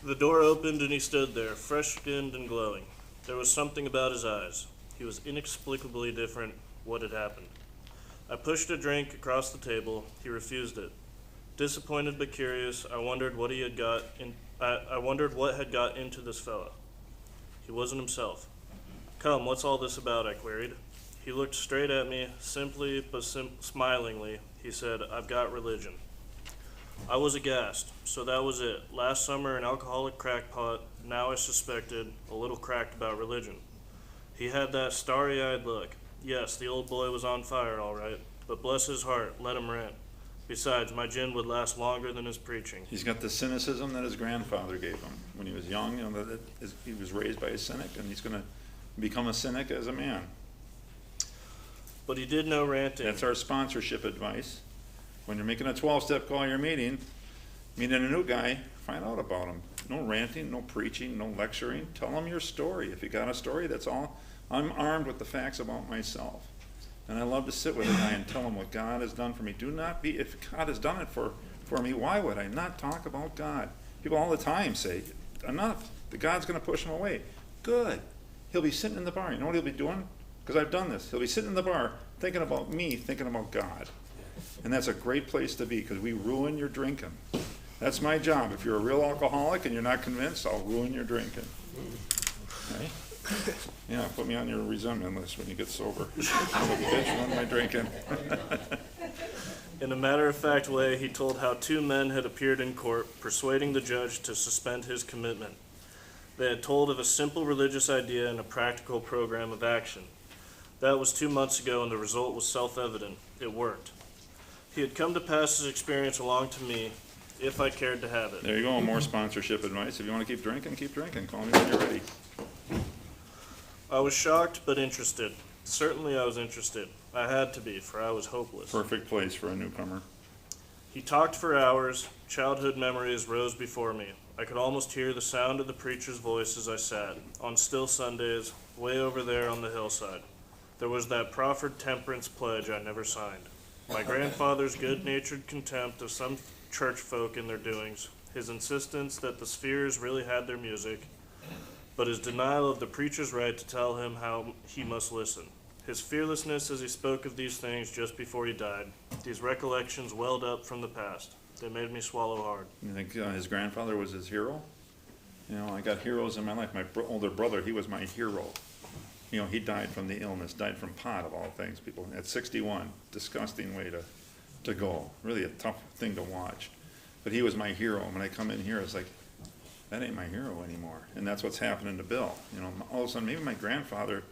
The door opened and he stood there, fresh-skinned and glowing. There was something about his eyes. He was inexplicably different. What had happened? I pushed a drink across the table. He refused it. Disappointed but curious, I wondered what had got into this fellow. He wasn't himself. "Come, what's all this about?" I queried. He looked straight at me, simply but smilingly. He said, "I've got religion." I was aghast. So that was it. Last summer, an alcoholic crackpot, now I suspected, a little cracked about religion. He had that starry-eyed look. Yes, the old boy was on fire, all right. But bless his heart, let him rant. Besides, my gin would last longer than his preaching. He's got the cynicism that his grandfather gave him when he was young. He was raised by a cynic, and he's going to become a cynic as a man. But he did no ranting. That's our sponsorship advice. When you're making a 12-step call your meeting a new guy, find out about him. No ranting, no preaching, no lecturing. Tell him your story. If you got a story, that's all. I'm armed with the facts about myself. And I love to sit with a guy and tell him what God has done for me. If God has done it for me, why would I not talk about God? People all the time say, "Enough, the God's going to push him away." Good. He'll be sitting in the bar. You know what he'll be doing? Because I've done this. He'll be sitting in the bar thinking about me, thinking about God. And that's a great place to be because we ruin your drinking. That's my job. If you're a real alcoholic and you're not convinced, I'll ruin your drinking. Right? Yeah, put me on your resentment list when you get sober. I'm a bitch, ruin my drinking. In a matter-of-fact way, he told how 2 men had appeared in court, persuading the judge to suspend his commitment. They had told of a simple religious idea and a practical program of action. That was 2 months ago, and the result was self-evident. It worked. He had come to pass his experience along to me, if I cared to have it. There you go, more sponsorship advice. If you want to keep drinking, call me when you're ready. I was shocked but interested. Certainly I was interested. I had to be, for I was hopeless. Perfect place for a newcomer. He talked for hours. Childhood memories rose before me. I could almost hear the sound of the preacher's voice as I sat, on still Sundays, way over there on the hillside. There was that proffered temperance pledge I never signed. My grandfather's good-natured contempt of some church folk and their doings, his insistence that the spheres really had their music, but his denial of the preacher's right to tell him how he must listen. His fearlessness as he spoke of these things just before he died. These recollections welled up from the past. They made me swallow hard. You think his grandfather was his hero? You know, I got heroes in my life. My older brother, he was my hero. You know, he died from the illness, died from pot of all things. People at 61, disgusting way to go. Really a tough thing to watch. But he was my hero. When I come in here, it's like, that ain't my hero anymore. And that's what's happening to Bill. You know, all of a sudden, maybe my grandfather,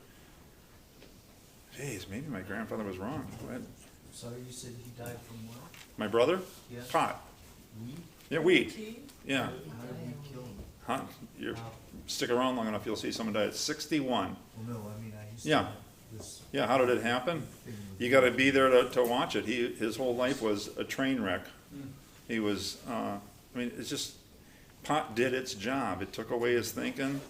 maybe my grandfather was wrong. Go ahead. Sorry, you said he died from what? My brother? Yeah. Pot. Weed? Yeah, weed. Yeah. How did we kill him? Huh? You stick around long enough, you'll see someone die at 61. Well, no, I mean, I used to Yeah. have this Yeah, how did it happen? thing with. You gotta be there to watch it. His whole life was a train wreck. He was, I mean, it's just, pot did its job. It took away his thinking.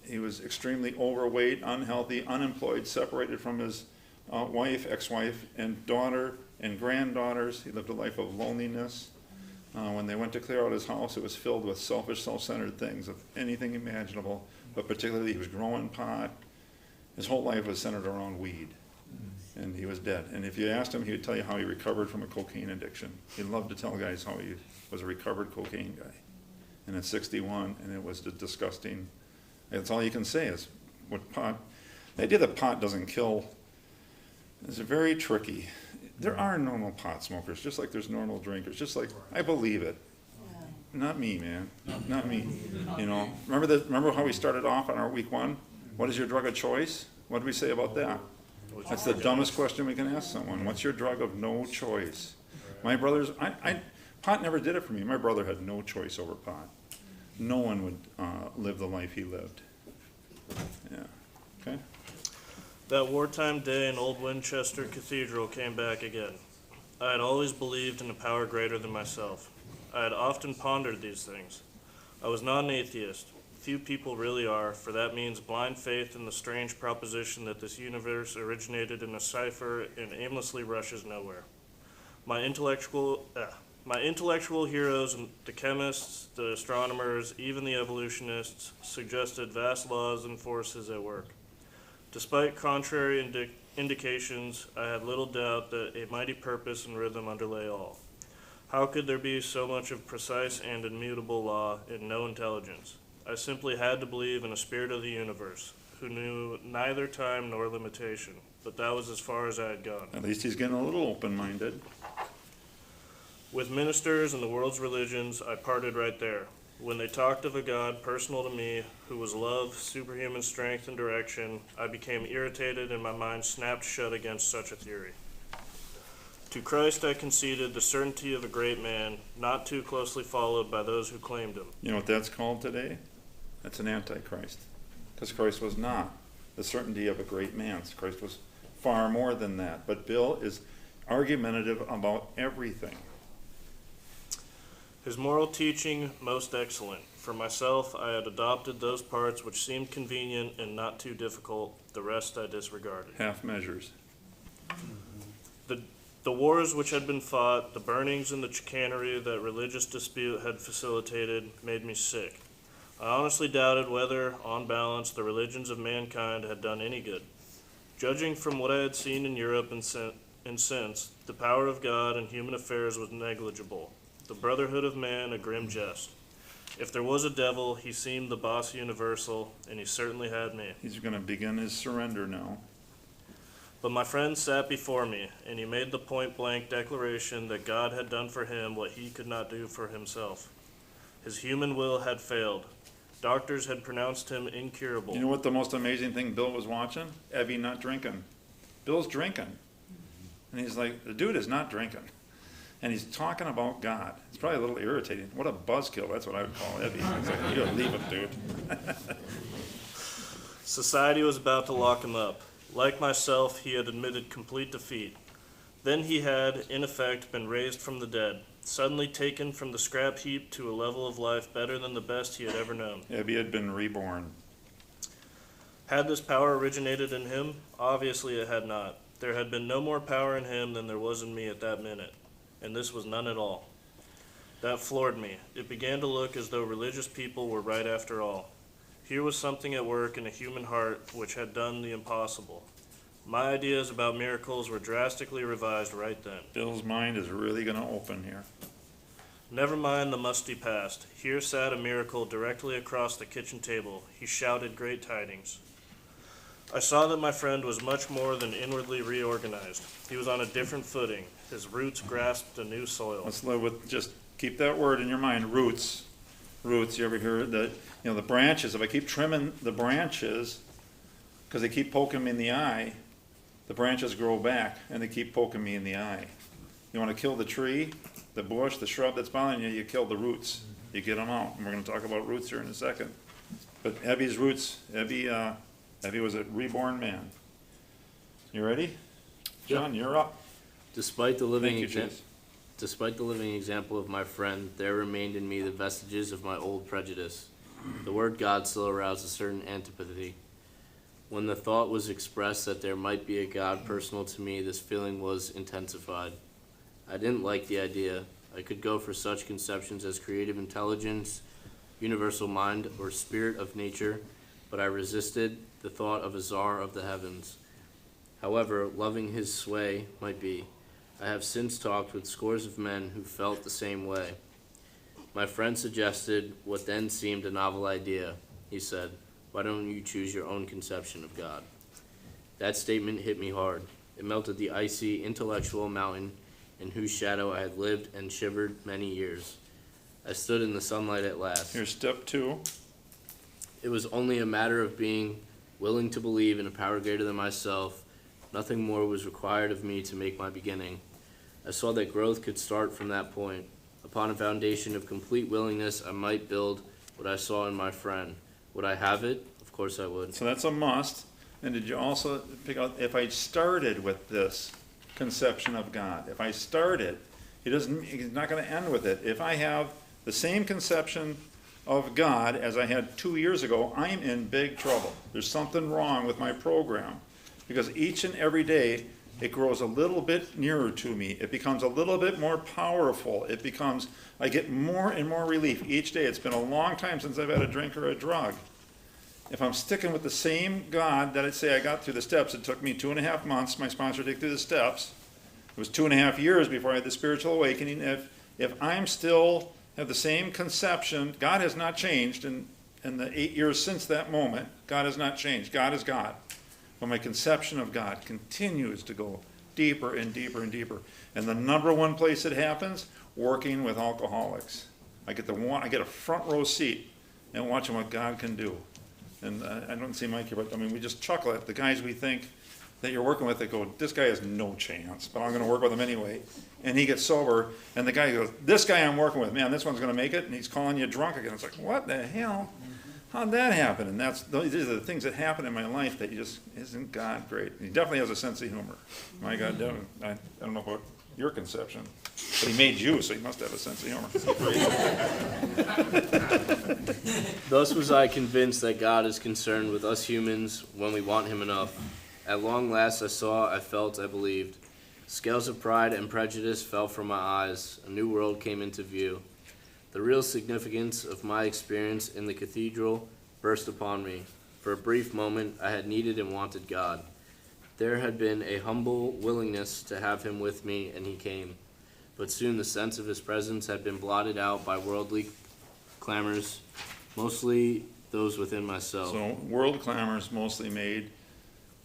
He was extremely overweight, unhealthy, unemployed, separated from his wife, ex-wife, and daughter and granddaughters. He lived a life of loneliness. When they went to clear out his house, it was filled with selfish, self-centered things of anything imaginable, but particularly he was growing pot. His whole life was centered around weed, and he was dead. And if you asked him, he would tell you how he recovered from a cocaine addiction. He loved to tell guys how he was a recovered cocaine guy. And at 61, and it was disgusting. That's all you can say is what pot, the idea that pot doesn't kill is very tricky. There are normal pot smokers, just like there's normal drinkers, just like, I believe it. Not me, man, not me. You know, remember how we started off on our week one? What is your drug of choice? What did we say about that? That's the dumbest question we can ask someone. What's your drug of no choice? My brothers, pot never did it for me. My brother had no choice over pot. No one would live the life he lived. Yeah, okay? That wartime day in Old Winchester Cathedral came back again. I had always believed in a power greater than myself. I had often pondered these things. I was not an atheist. Few people really are, for that means blind faith in the strange proposition that this universe originated in a cipher and aimlessly rushes nowhere. My intellectual heroes, the chemists, the astronomers, even the evolutionists, suggested vast laws and forces at work. Despite contrary indications, I had little doubt that a mighty purpose and rhythm underlay all. How could there be so much of precise and immutable law and no intelligence? I simply had to believe in a spirit of the universe, who knew neither time nor limitation, but that was as far as I had gone. At least he's getting a little open-minded. With ministers and the world's religions, I parted right there. When they talked of a God personal to me, who was love, superhuman strength, and direction, I became irritated and my mind snapped shut against such a theory. To Christ I conceded the certainty of a great man, not too closely followed by those who claimed him. You know what that's called today? That's an antichrist. Because Christ was not the certainty of a great man. Christ was far more than that. But Bill is argumentative about everything. His moral teaching most excellent. For myself, I had adopted those parts which seemed convenient and not too difficult. The rest I disregarded. Half measures. The wars which had been fought, the burnings and the chicanery that religious dispute had facilitated, made me sick. I honestly doubted whether, on balance, the religions of mankind had done any good. Judging from what I had seen in Europe and since, the power of God in human affairs was negligible. The brotherhood of man a grim jest. If there was a devil, he seemed the boss universal, and he certainly had me. He's going to begin his surrender now. But my friend sat before me, and he made the point-blank declaration that God had done for him what he could not do for himself. His human will had failed. Doctors had pronounced him incurable. You know what the most amazing thing Bill was watching? Evie not drinking. Bill's drinking. And he's like, the dude is not drinking. And he's talking about God. It's probably a little irritating. What a buzzkill, that's what I would call Ebby. It's like, you gotta leave it, dude. Society was about to lock him up. Like myself, he had admitted complete defeat. Then he had, in effect, been raised from the dead, suddenly taken from the scrap heap to a level of life better than the best he had ever known. Ebby had been reborn. Had this power originated in him? Obviously it had not. There had been no more power in him than there was in me at that minute, and this was none at all. That floored me. It began to look as though religious people were right after all. Here was something at work in a human heart which had done the impossible. My ideas about miracles were drastically revised right then. Bill's mind is really gonna open here. Never mind the musty past. Here sat a miracle directly across the kitchen table. He shouted great tidings. I saw that my friend was much more than inwardly reorganized. He was on a different footing. His roots grasped a new soil. Let's live with, just keep that word in your mind, roots. Roots, you ever hear the, the branches, if I keep trimming the branches, because they keep poking me in the eye, the branches grow back and they keep poking me in the eye. You want to kill the tree, the bush, the shrub that's bothering you, you kill the roots. You get them out. And we're going to talk about roots here in a second. But Ebby's roots, Ebby was a reborn man. You ready? John, you're up. Despite the living Thank you, Chase. Despite the living example of my friend, there remained in me the vestiges of my old prejudice. The word God still aroused a certain antipathy. When the thought was expressed that there might be a God personal to me, this feeling was intensified. I didn't like the idea. I could go for such conceptions as creative intelligence, universal mind, or spirit of nature, but I resisted the thought of a czar of the heavens. However, loving his sway might be. I have since talked with scores of men who felt the same way. My friend suggested what then seemed a novel idea. He said, "Why don't you choose your own conception of God?" That statement hit me hard. It melted the icy intellectual mountain in whose shadow I had lived and shivered many years. I stood in the sunlight at last. Here's step 2. It was only a matter of being willing to believe in a power greater than myself. Nothing more was required of me to make my beginning. I saw that growth could start from that point. Upon a foundation of complete willingness, I might build what I saw in my friend. Would I have it? Of course I would. So that's a must. And did you also pick out, if I started with this conception of God, if I started, he's not going to end with it. If I have the same conception of God as I had 2 years ago, I'm in big trouble. There's something wrong with my program. Because each and every day, it grows a little bit nearer to me. It becomes a little bit more powerful. I get more and more relief each day. It's been a long time since I've had a drink or a drug. If I'm sticking with the same God that I'd say I got through the steps, it took me 2.5 months, my sponsor, to get through the steps. It was 2.5 years before I had the spiritual awakening. If I'm still have the same conception, God has not changed in the 8 years since that moment. God has not changed. God is God. But my conception of God continues to go deeper and deeper and deeper. And the number one place it happens, working with alcoholics. I get a front row seat and watching what God can do. And I don't see Mike here, but I mean, we just chuckle at the guys we think that you're working with. They go, this guy has no chance, but I'm going to work with him anyway. And he gets sober, and the guy goes, this guy I'm working with, man, this one's going to make it, and he's calling you drunk again. It's like, what the hell? How'd that happen? And these are the things that happen in my life that isn't God great? He definitely has a sense of humor. My God, Devin, I don't know about your conception, but he made you, so he must have a sense of humor. Thus was I convinced that God is concerned with us humans when we want him enough. At long last I saw, I felt, I believed. Scales of pride and prejudice fell from my eyes. A new world came into view. The real significance of my experience in the cathedral burst upon me. For a brief moment, I had needed and wanted God. There had been a humble willingness to have him with me, and he came. But soon the sense of his presence had been blotted out by worldly clamors, mostly those within myself. So world clamors mostly made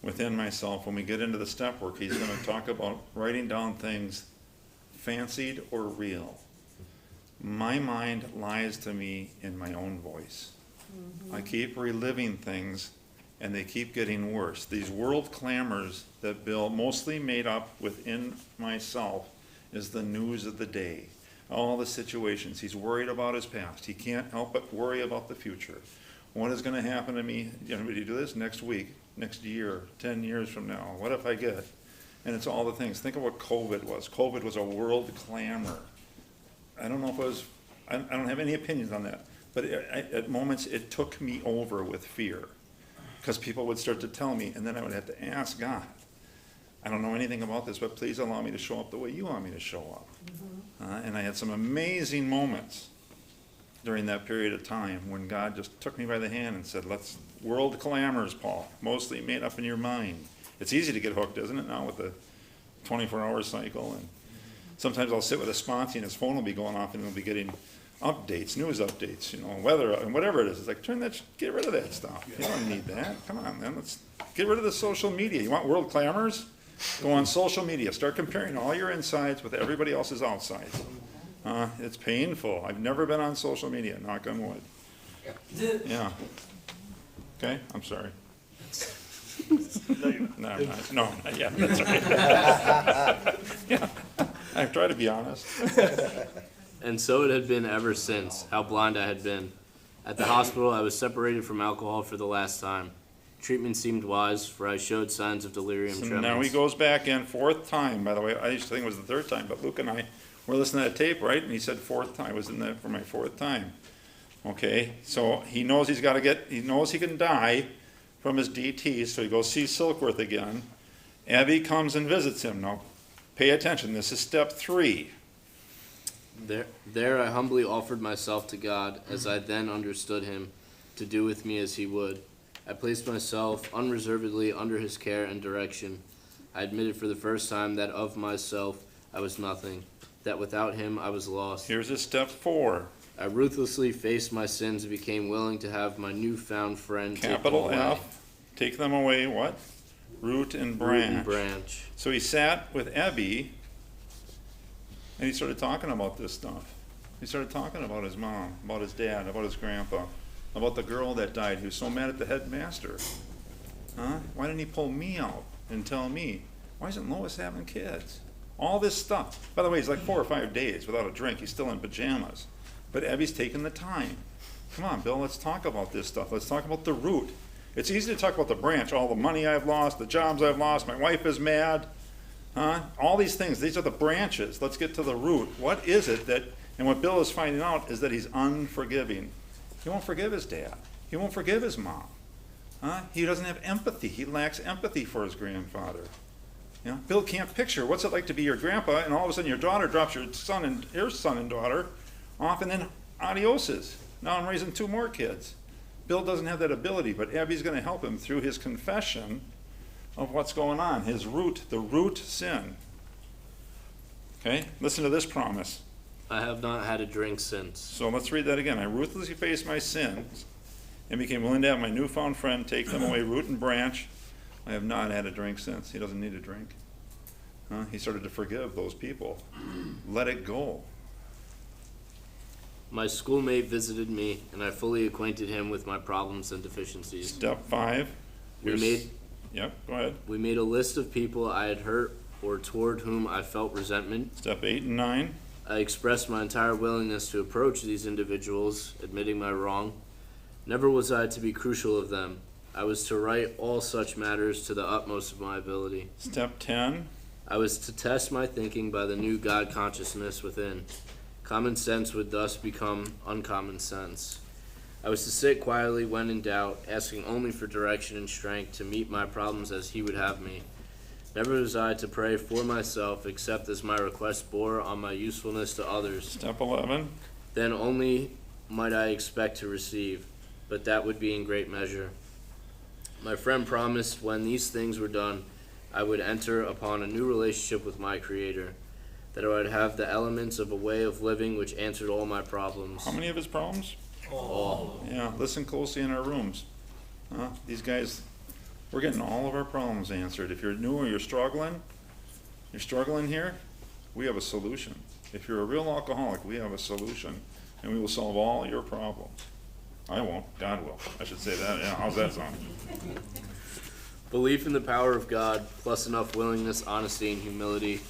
within myself. When we get into the step work, he's going to talk about writing down things fancied or real. My mind lies to me in my own voice. I keep reliving things and they keep getting worse. These world clamors that Bill mostly made up within myself is the news of the day. All the situations. He's worried about his past. He can't help but worry about the future. What is going to happen to me? You know, do this next week, next year, 10 years from now? What if I get? And it's all the things. Think of what COVID was. COVID was a world clamor. I don't know if it was, I don't have any opinions on that. But at moments, it took me over with fear. Because people would start to tell me, and then I would have to ask God, I don't know anything about this, but please allow me to show up the way you want me to show up. And I had some amazing moments during that period of time when God just took me by the hand and said, let's, world clamors, Paul, mostly made up in your mind. It's easy to get hooked, isn't it, now with the 24-hour cycle? And sometimes I'll sit with a sponsee and his phone will be going off and he'll be getting updates, news updates, you know, weather, and whatever it is. It's like, get rid of that stuff. You don't need that. Come on, man, let's get rid of the social media. You want world clamors? Go on social media. Start comparing all your insides with everybody else's outsides. It's painful. I've never been on social media, knock on wood. Yeah. Okay, I'm sorry. No, I'm not. No, not yet. That's right. Yeah, I try to be honest. And so it had been ever since, how blind I had been. At the hospital, I was separated from alcohol for the last time. Treatment seemed wise, for I showed signs of delirium So tremens. now he goes back in, fourth time, by the way. I used to think it was the third time, but Luke and I were listening to that tape, right? And he said fourth time. I was in there for my fourth time. Okay, so he knows he knows he can die from his DT, so he goes see Silkworth again. Abby comes and visits him. Now, pay attention. This is step 3. There I humbly offered myself to God, as I then understood him, to do with me as he would. I placed myself unreservedly under his care and direction. I admitted for the first time that of myself I was nothing, that without him I was lost. Here's his step 4. I ruthlessly faced my sins and became willing to have my newfound friend Capital take them away. F. Take them away, what? Root and branch. Root and branch. So he sat with Abby, and he started talking about this stuff. He started talking about his mom, about his dad, about his grandpa, about the girl that died. He was so mad at the headmaster. Why didn't he pull me out and tell me? Why isn't Lois having kids? All this stuff. By the way, he's like 4 or 5 days without a drink. He's still in pajamas. But Abby's taking the time. Come on, Bill, let's talk about this stuff. Let's talk about the root. It's easy to talk about the branch, all the money I've lost, the jobs I've lost, my wife is mad. All these things, these are the branches. Let's get to the root. What is it that, and what Bill is finding out is that he's unforgiving. He won't forgive his dad. He won't forgive his mom. He doesn't have empathy. He lacks empathy for his grandfather. You know, Bill can't picture what's it like to be your grandpa, and all of a sudden your daughter drops your son and daughter off, and then adioses. Now I'm raising 2 more kids. Bill doesn't have that ability, but Abby's going to help him through his confession of what's going on, his root, the root sin. Okay, listen to this promise. I have not had a drink since. So let's read that again. I ruthlessly faced my sins and became willing to have my newfound friend take them away, root and branch. I have not had a drink since. He doesn't need a drink. He started to forgive those people. Let it go. My schoolmate visited me, and I fully acquainted him with my problems and deficiencies. Step 5. Yep, go ahead. We made a list of people I had hurt or toward whom I felt resentment. Step 8 and 9. I expressed my entire willingness to approach these individuals, admitting my wrong. Never was I to be crucial of them. I was to right all such matters to the utmost of my ability. Step 10. I was to test my thinking by the new God consciousness within. Common sense would thus become uncommon sense. I was to sit quietly when in doubt, asking only for direction and strength to meet my problems as he would have me. Never was I to pray for myself except as my request bore on my usefulness to others. Step 11. Then only might I expect to receive, but that would be in great measure. My friend promised when these things were done, I would enter upon a new relationship with my Creator, that I would have the elements of a way of living which answered all my problems. How many of his problems? All. Yeah, listen closely in our rooms. These guys, we're getting all of our problems answered. If you're new or you're struggling here, we have a solution. If you're a real alcoholic, we have a solution, and we will solve all your problems. I won't, God will. I should say that, yeah, how's that sound? Belief in the power of God, plus enough willingness, honesty, and humility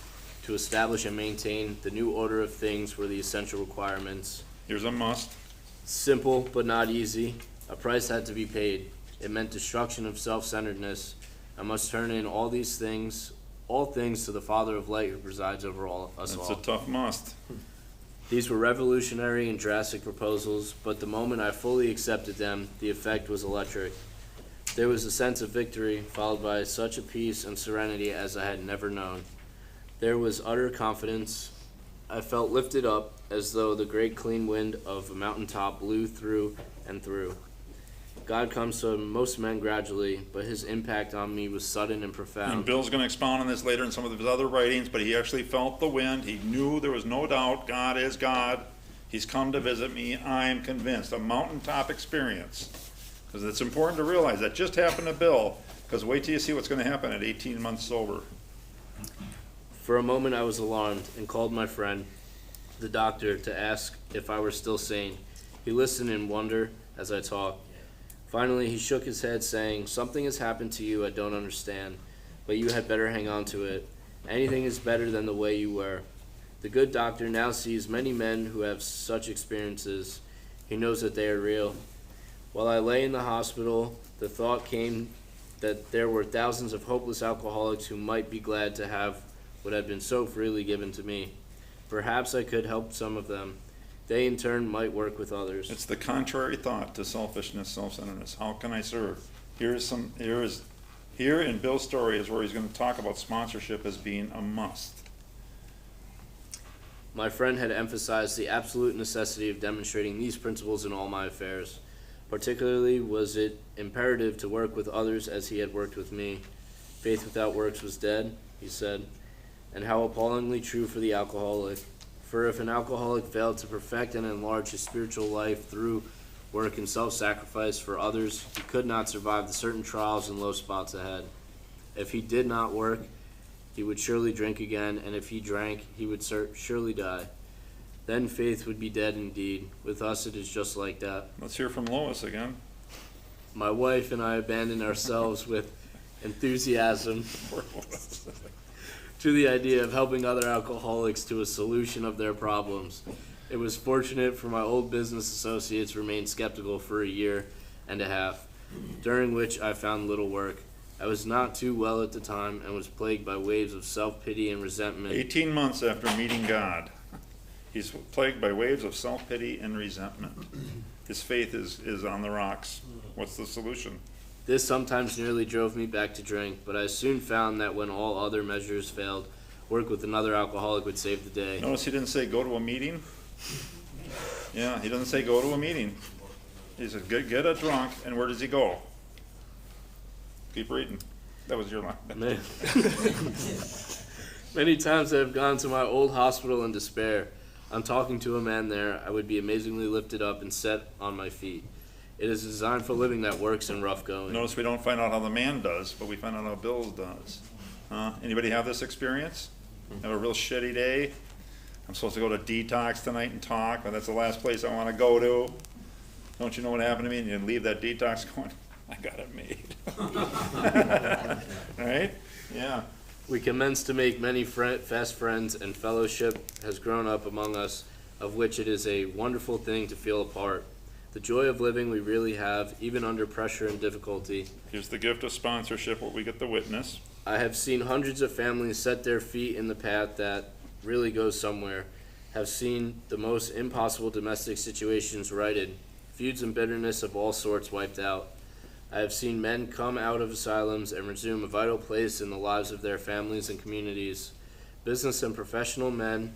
to establish and maintain the new order of things were the essential requirements. Here's a must. Simple, but not easy. A price had to be paid. It meant destruction of self-centeredness. I must turn in all things to the Father of light who presides over us It's all. a tough must. These were revolutionary and drastic proposals, but the moment I fully accepted them, the effect was electric. There was a sense of victory, followed by such a peace and serenity as I had never known. There was utter confidence. I felt lifted up, as though the great clean wind of a mountaintop blew through and through. God comes to most men gradually, but his impact on me was sudden and And profound. Bill's gonna expound on this later in some of his other writings, but he actually felt the wind. He knew there was no doubt God is God. He's come to visit me. I'm convinced. A mountaintop experience. Because it's important to realize that just happened to Bill, because wait till you see what's gonna happen at 18 months sober. For a moment I was alarmed and called my friend, the doctor, to ask if I were still sane. He listened in wonder as I talked. Finally, he shook his head, saying, "Something has happened to you I don't understand, but you had better hang on to it. Anything is better than the way you were." The good doctor now sees many men who have such experiences. He knows that they are real. While I lay in the hospital, the thought came that there were thousands of hopeless alcoholics who might be glad to have what had been so freely given to me. Perhaps I could help some of them. They in turn might work with others. It's the contrary thought to selfishness, self-centeredness. How can I serve? Here in Bill's story is where he's gonna talk about sponsorship as being a must. My friend had emphasized the absolute necessity of demonstrating these principles in all my affairs. Particularly was it imperative to work with others as he had worked with me. Faith without works was dead, he said, and how appallingly true for the alcoholic. For if an alcoholic failed to perfect and enlarge his spiritual life through work and self-sacrifice for others, he could not survive the certain trials and low spots ahead. If he did not work, he would surely drink again, and if he drank, he would surely die. Then faith would be dead indeed. With us it is just like that. Let's hear from Lois again. My wife and I abandoned ourselves with enthusiasm to the idea of helping other alcoholics to a solution of their problems. It was fortunate for my old business associates remained skeptical for a year and a half, during which I found little work. I was not too well at the time and was plagued by waves of self-pity and resentment. 18 months after meeting God, he's plagued by waves of self-pity and resentment. His faith is on the rocks. What's the solution? This sometimes nearly drove me back to drink, but I soon found that when all other measures failed, work with another alcoholic would save the day. Notice he didn't say go to a meeting. Yeah, he doesn't say go to a meeting. He said get a drunk, and where does he go? Keep reading. That was your line. Many times I have gone to my old hospital in despair. On talking to a man there, I would be amazingly lifted up and set on my feet. It is designed for living that works in rough going. Notice we don't find out how the man does, but we find out how Bill's does. Anybody have this experience? Have a real shitty day? I'm supposed to go to detox tonight and talk, but that's the last place I want to go to. Don't you know what happened to me? And you leave that detox going, I got it made. Right? Yeah. We commenced to make many fast friends, and fellowship has grown up among us, of which it is a wonderful thing to feel a part. The joy of living we really have, even under pressure and difficulty. Here's the gift of sponsorship, where we get the witness. I have seen hundreds of families set their feet in the path that really goes somewhere, have seen the most impossible domestic situations righted, feuds and bitterness of all sorts wiped out. I have seen men come out of asylums and resume a vital place in the lives of their families and communities. Business and professional men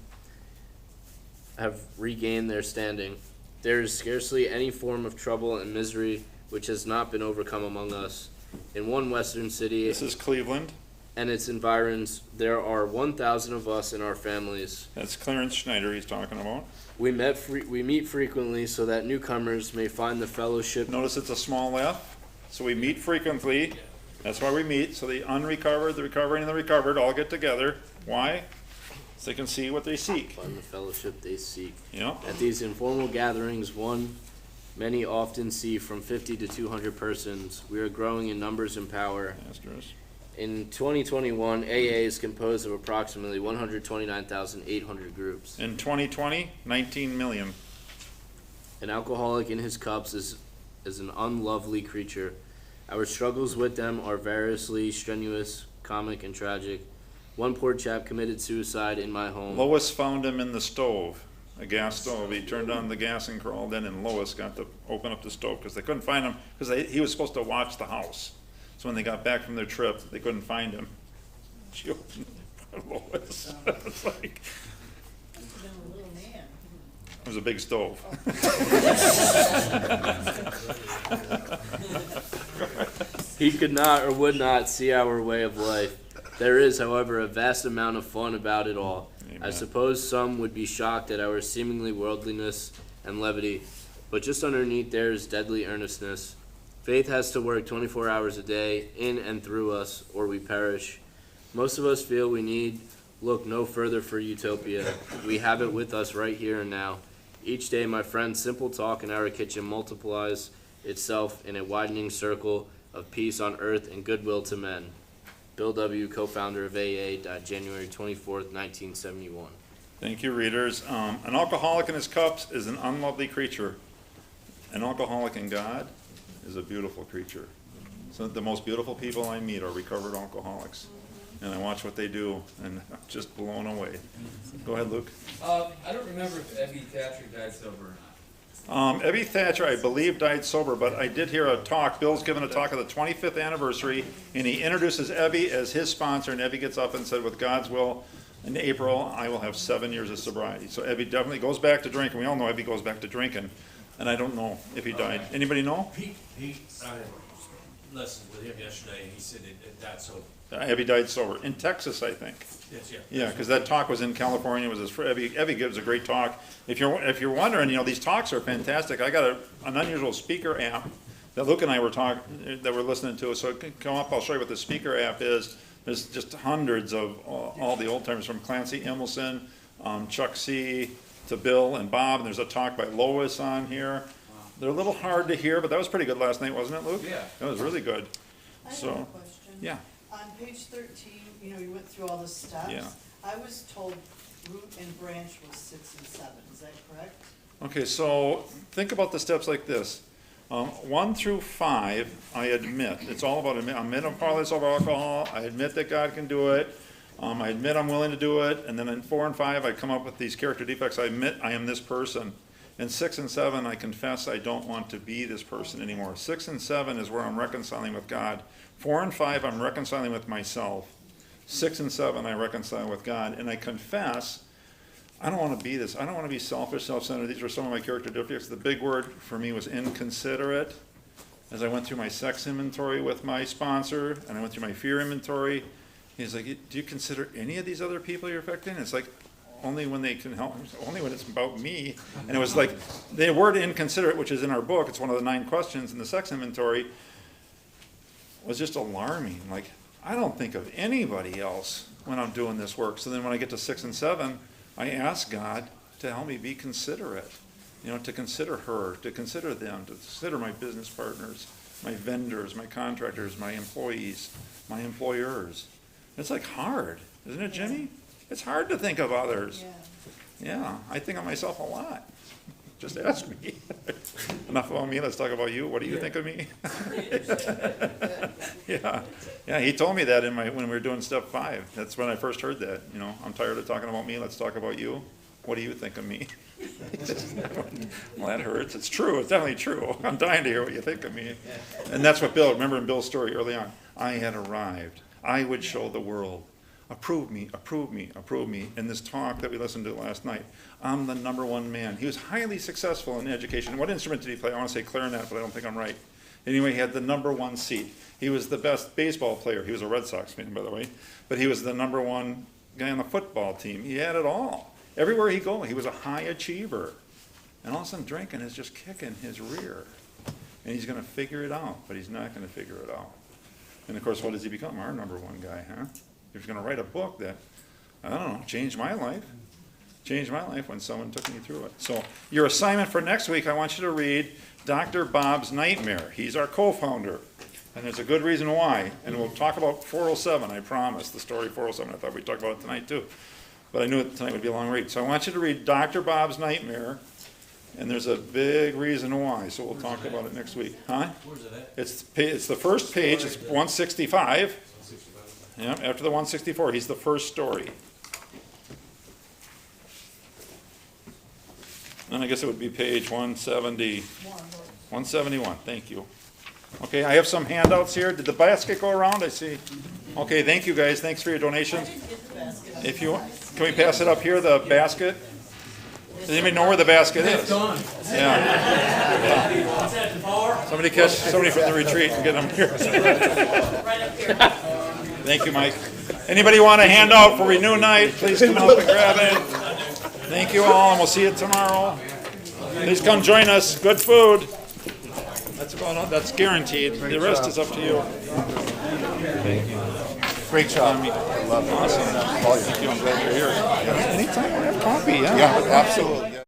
have regained their standing. There is scarcely any form of trouble and misery which has not been overcome among us. In one western city This is Cleveland. and its environs, there are 1,000 of us in our families. That's Clarence Schneider he's talking about. We meet frequently so that newcomers may find the fellowship. Notice it's a small f. So we meet frequently. That's why we meet. So the unrecovered, the recovering, and the recovered all get together. Why? So they can see what they seek. Find the fellowship they seek. Yeah. At these informal gatherings, one Many often see from 50 to 200 persons. We are growing in numbers and power. Asterisk. In 2021, AA is composed of approximately 129,800 groups. In 2020, 19 million. An alcoholic in his cups is an unlovely creature. Our struggles with them are variously strenuous, comic, and tragic. One poor chap committed suicide in my home. Lois found him in the stove, a gas stove. He turned on the gas and crawled in, and Lois got to open up the stove because they couldn't find him because he was supposed to watch the house. So when they got back from their trip, they couldn't find him. She opened Lois. It's like, it was a big stove. He could not or would not see our way of life. There is, however, a vast amount of fun about it all. Amen. I suppose some would be shocked at our seemingly worldliness and levity, but just underneath there is deadly earnestness. Faith has to work 24 hours a day, in and through us, or we perish. Most of us feel we need look no further for utopia. We have it with us right here and now. Each day, my friend's simple talk in our kitchen multiplies itself in a widening circle of peace on earth and goodwill to men. Bill W., co-founder of AA, died January 24th, 1971. Thank you, readers. An alcoholic in his cups is an unlovely creature. An alcoholic in God is a beautiful creature. So the most beautiful people I meet are recovered alcoholics. And I watch what they do, and I'm just blown away. Go ahead, Luke. I don't remember if Ebby Thatcher died sober or not. Ebby Thatcher, I believe, died sober, but I did hear a talk. Bill's given a talk of the 25th anniversary, and he introduces Ebby as his sponsor, and Ebby gets up and said, with God's will, in April, I will have 7 years of sobriety. So Ebby definitely goes back to drinking. We all know Ebby goes back to drinking, and I don't know if he died. Anybody know? I listened with him yesterday, and he said that's so. Ebby died sober, in Texas, I think. Yes, yeah. Yeah, because that talk was in California. It was his Ebby gives a great talk. If you're wondering, these talks are fantastic. I got an unusual speaker app that Luke and I were listening to. So it can come up. I'll show you what the speaker app is. There's just hundreds of all the old timers, from Clancy Emelson, Chuck C. to Bill and Bob. And there's a talk by Lois on here. They're a little hard to hear, but that was pretty good last night, wasn't it, Luke? Yeah. That was really good. I have So, a question. yeah. On page 13, you went through all the steps. Yeah. I was told root and branch was 6 and 7, is that correct? Okay, so think about the steps like this. 1 through 5, I admit. It's all about admit. I admit I'm powerless over alcohol. I admit that God can do it. I admit I'm willing to do it. And then in 4 and 5, I come up with these character defects. I admit I am this person. In 6 and 7, I confess I don't want to be this person anymore. 6 and 7 is where I'm reconciling with God. 4 and 5, I'm reconciling with myself. 6 and 7, I reconcile with God. And I confess, I don't want to be this. I don't want to be selfish, self-centered. These were some of my character defects. The big word for me was inconsiderate. As I went through my sex inventory with my sponsor, and I went through my fear inventory, he's like, do you consider any of these other people you're affecting? It's like, only when they can help, only when it's about me. And it was like, the word inconsiderate, which is in our book, it's one of the 9 questions in the sex inventory, was just alarming. Like, I don't think of anybody else when I'm doing this work. So then when I get to 6 and 7, I ask God to help me be considerate. To consider her, to consider them, to consider my business partners, my vendors, my contractors, my employees, my employers. It's like hard, isn't it, Jimmy? It's hard to think of others. Yeah, I think of myself a lot. Just ask me. Enough about me, let's talk about you. What do you think of me? Yeah, he told me that when we were doing step 5. That's when I first heard that. I'm tired of talking about me, let's talk about you. What do you think of me? Well, that hurts. It's true, it's definitely true. I'm dying to hear what you think of me. And that's what remember in Bill's story early on, I had arrived. I would show the world. Approve me, approve me, approve me. In this talk that we listened to last night, I'm the #1 man. He was highly successful in education. What instrument did he play? I want to say clarinet, but I don't think I'm right. Anyway, he had the #1 seat. He was the best baseball player. He was a Red Sox fan, by the way. But he was the #1 guy on the football team. He had it all. Everywhere he go, he was a high achiever. And all of a sudden, drinking is just kicking his rear. And he's going to figure it out, but he's not going to figure it out. And of course, what does he become? Our #1 guy, huh? He's going to write a book that, I don't know, changed my life. Changed my life when someone took me through it. So your assignment for next week, I want you to read Dr. Bob's Nightmare. He's our co-founder, and there's a good reason why. And we'll talk about 407, I promise, the story 407. I thought we'd talk about it tonight too. But I knew that tonight would be a long read. So I want you to read Dr. Bob's Nightmare, and there's a big reason why. So we'll talk about it next week. Huh? Where's it at? It's the first page, it's 165. Yeah, after the 164, he's the first story. And I guess it would be page 171, thank you. Okay, I have some handouts here. Did the basket go around? I see. Okay, thank you guys, thanks for your donations. If you, can we pass it up here, the basket? Does anybody know where the basket is? Yeah. Somebody catch somebody from the retreat and get them here. Thank you, Mike. Anybody want a handout for Renew Night? Please come up and grab it. Thank you all, and we'll see you tomorrow. Please come join us. Good food. That's about all. That's guaranteed. The rest is up to you. Thank you. Great job. I love it. Awesome. Thank you. I'm glad you're here. Anytime we have coffee, yeah. Yeah, absolutely.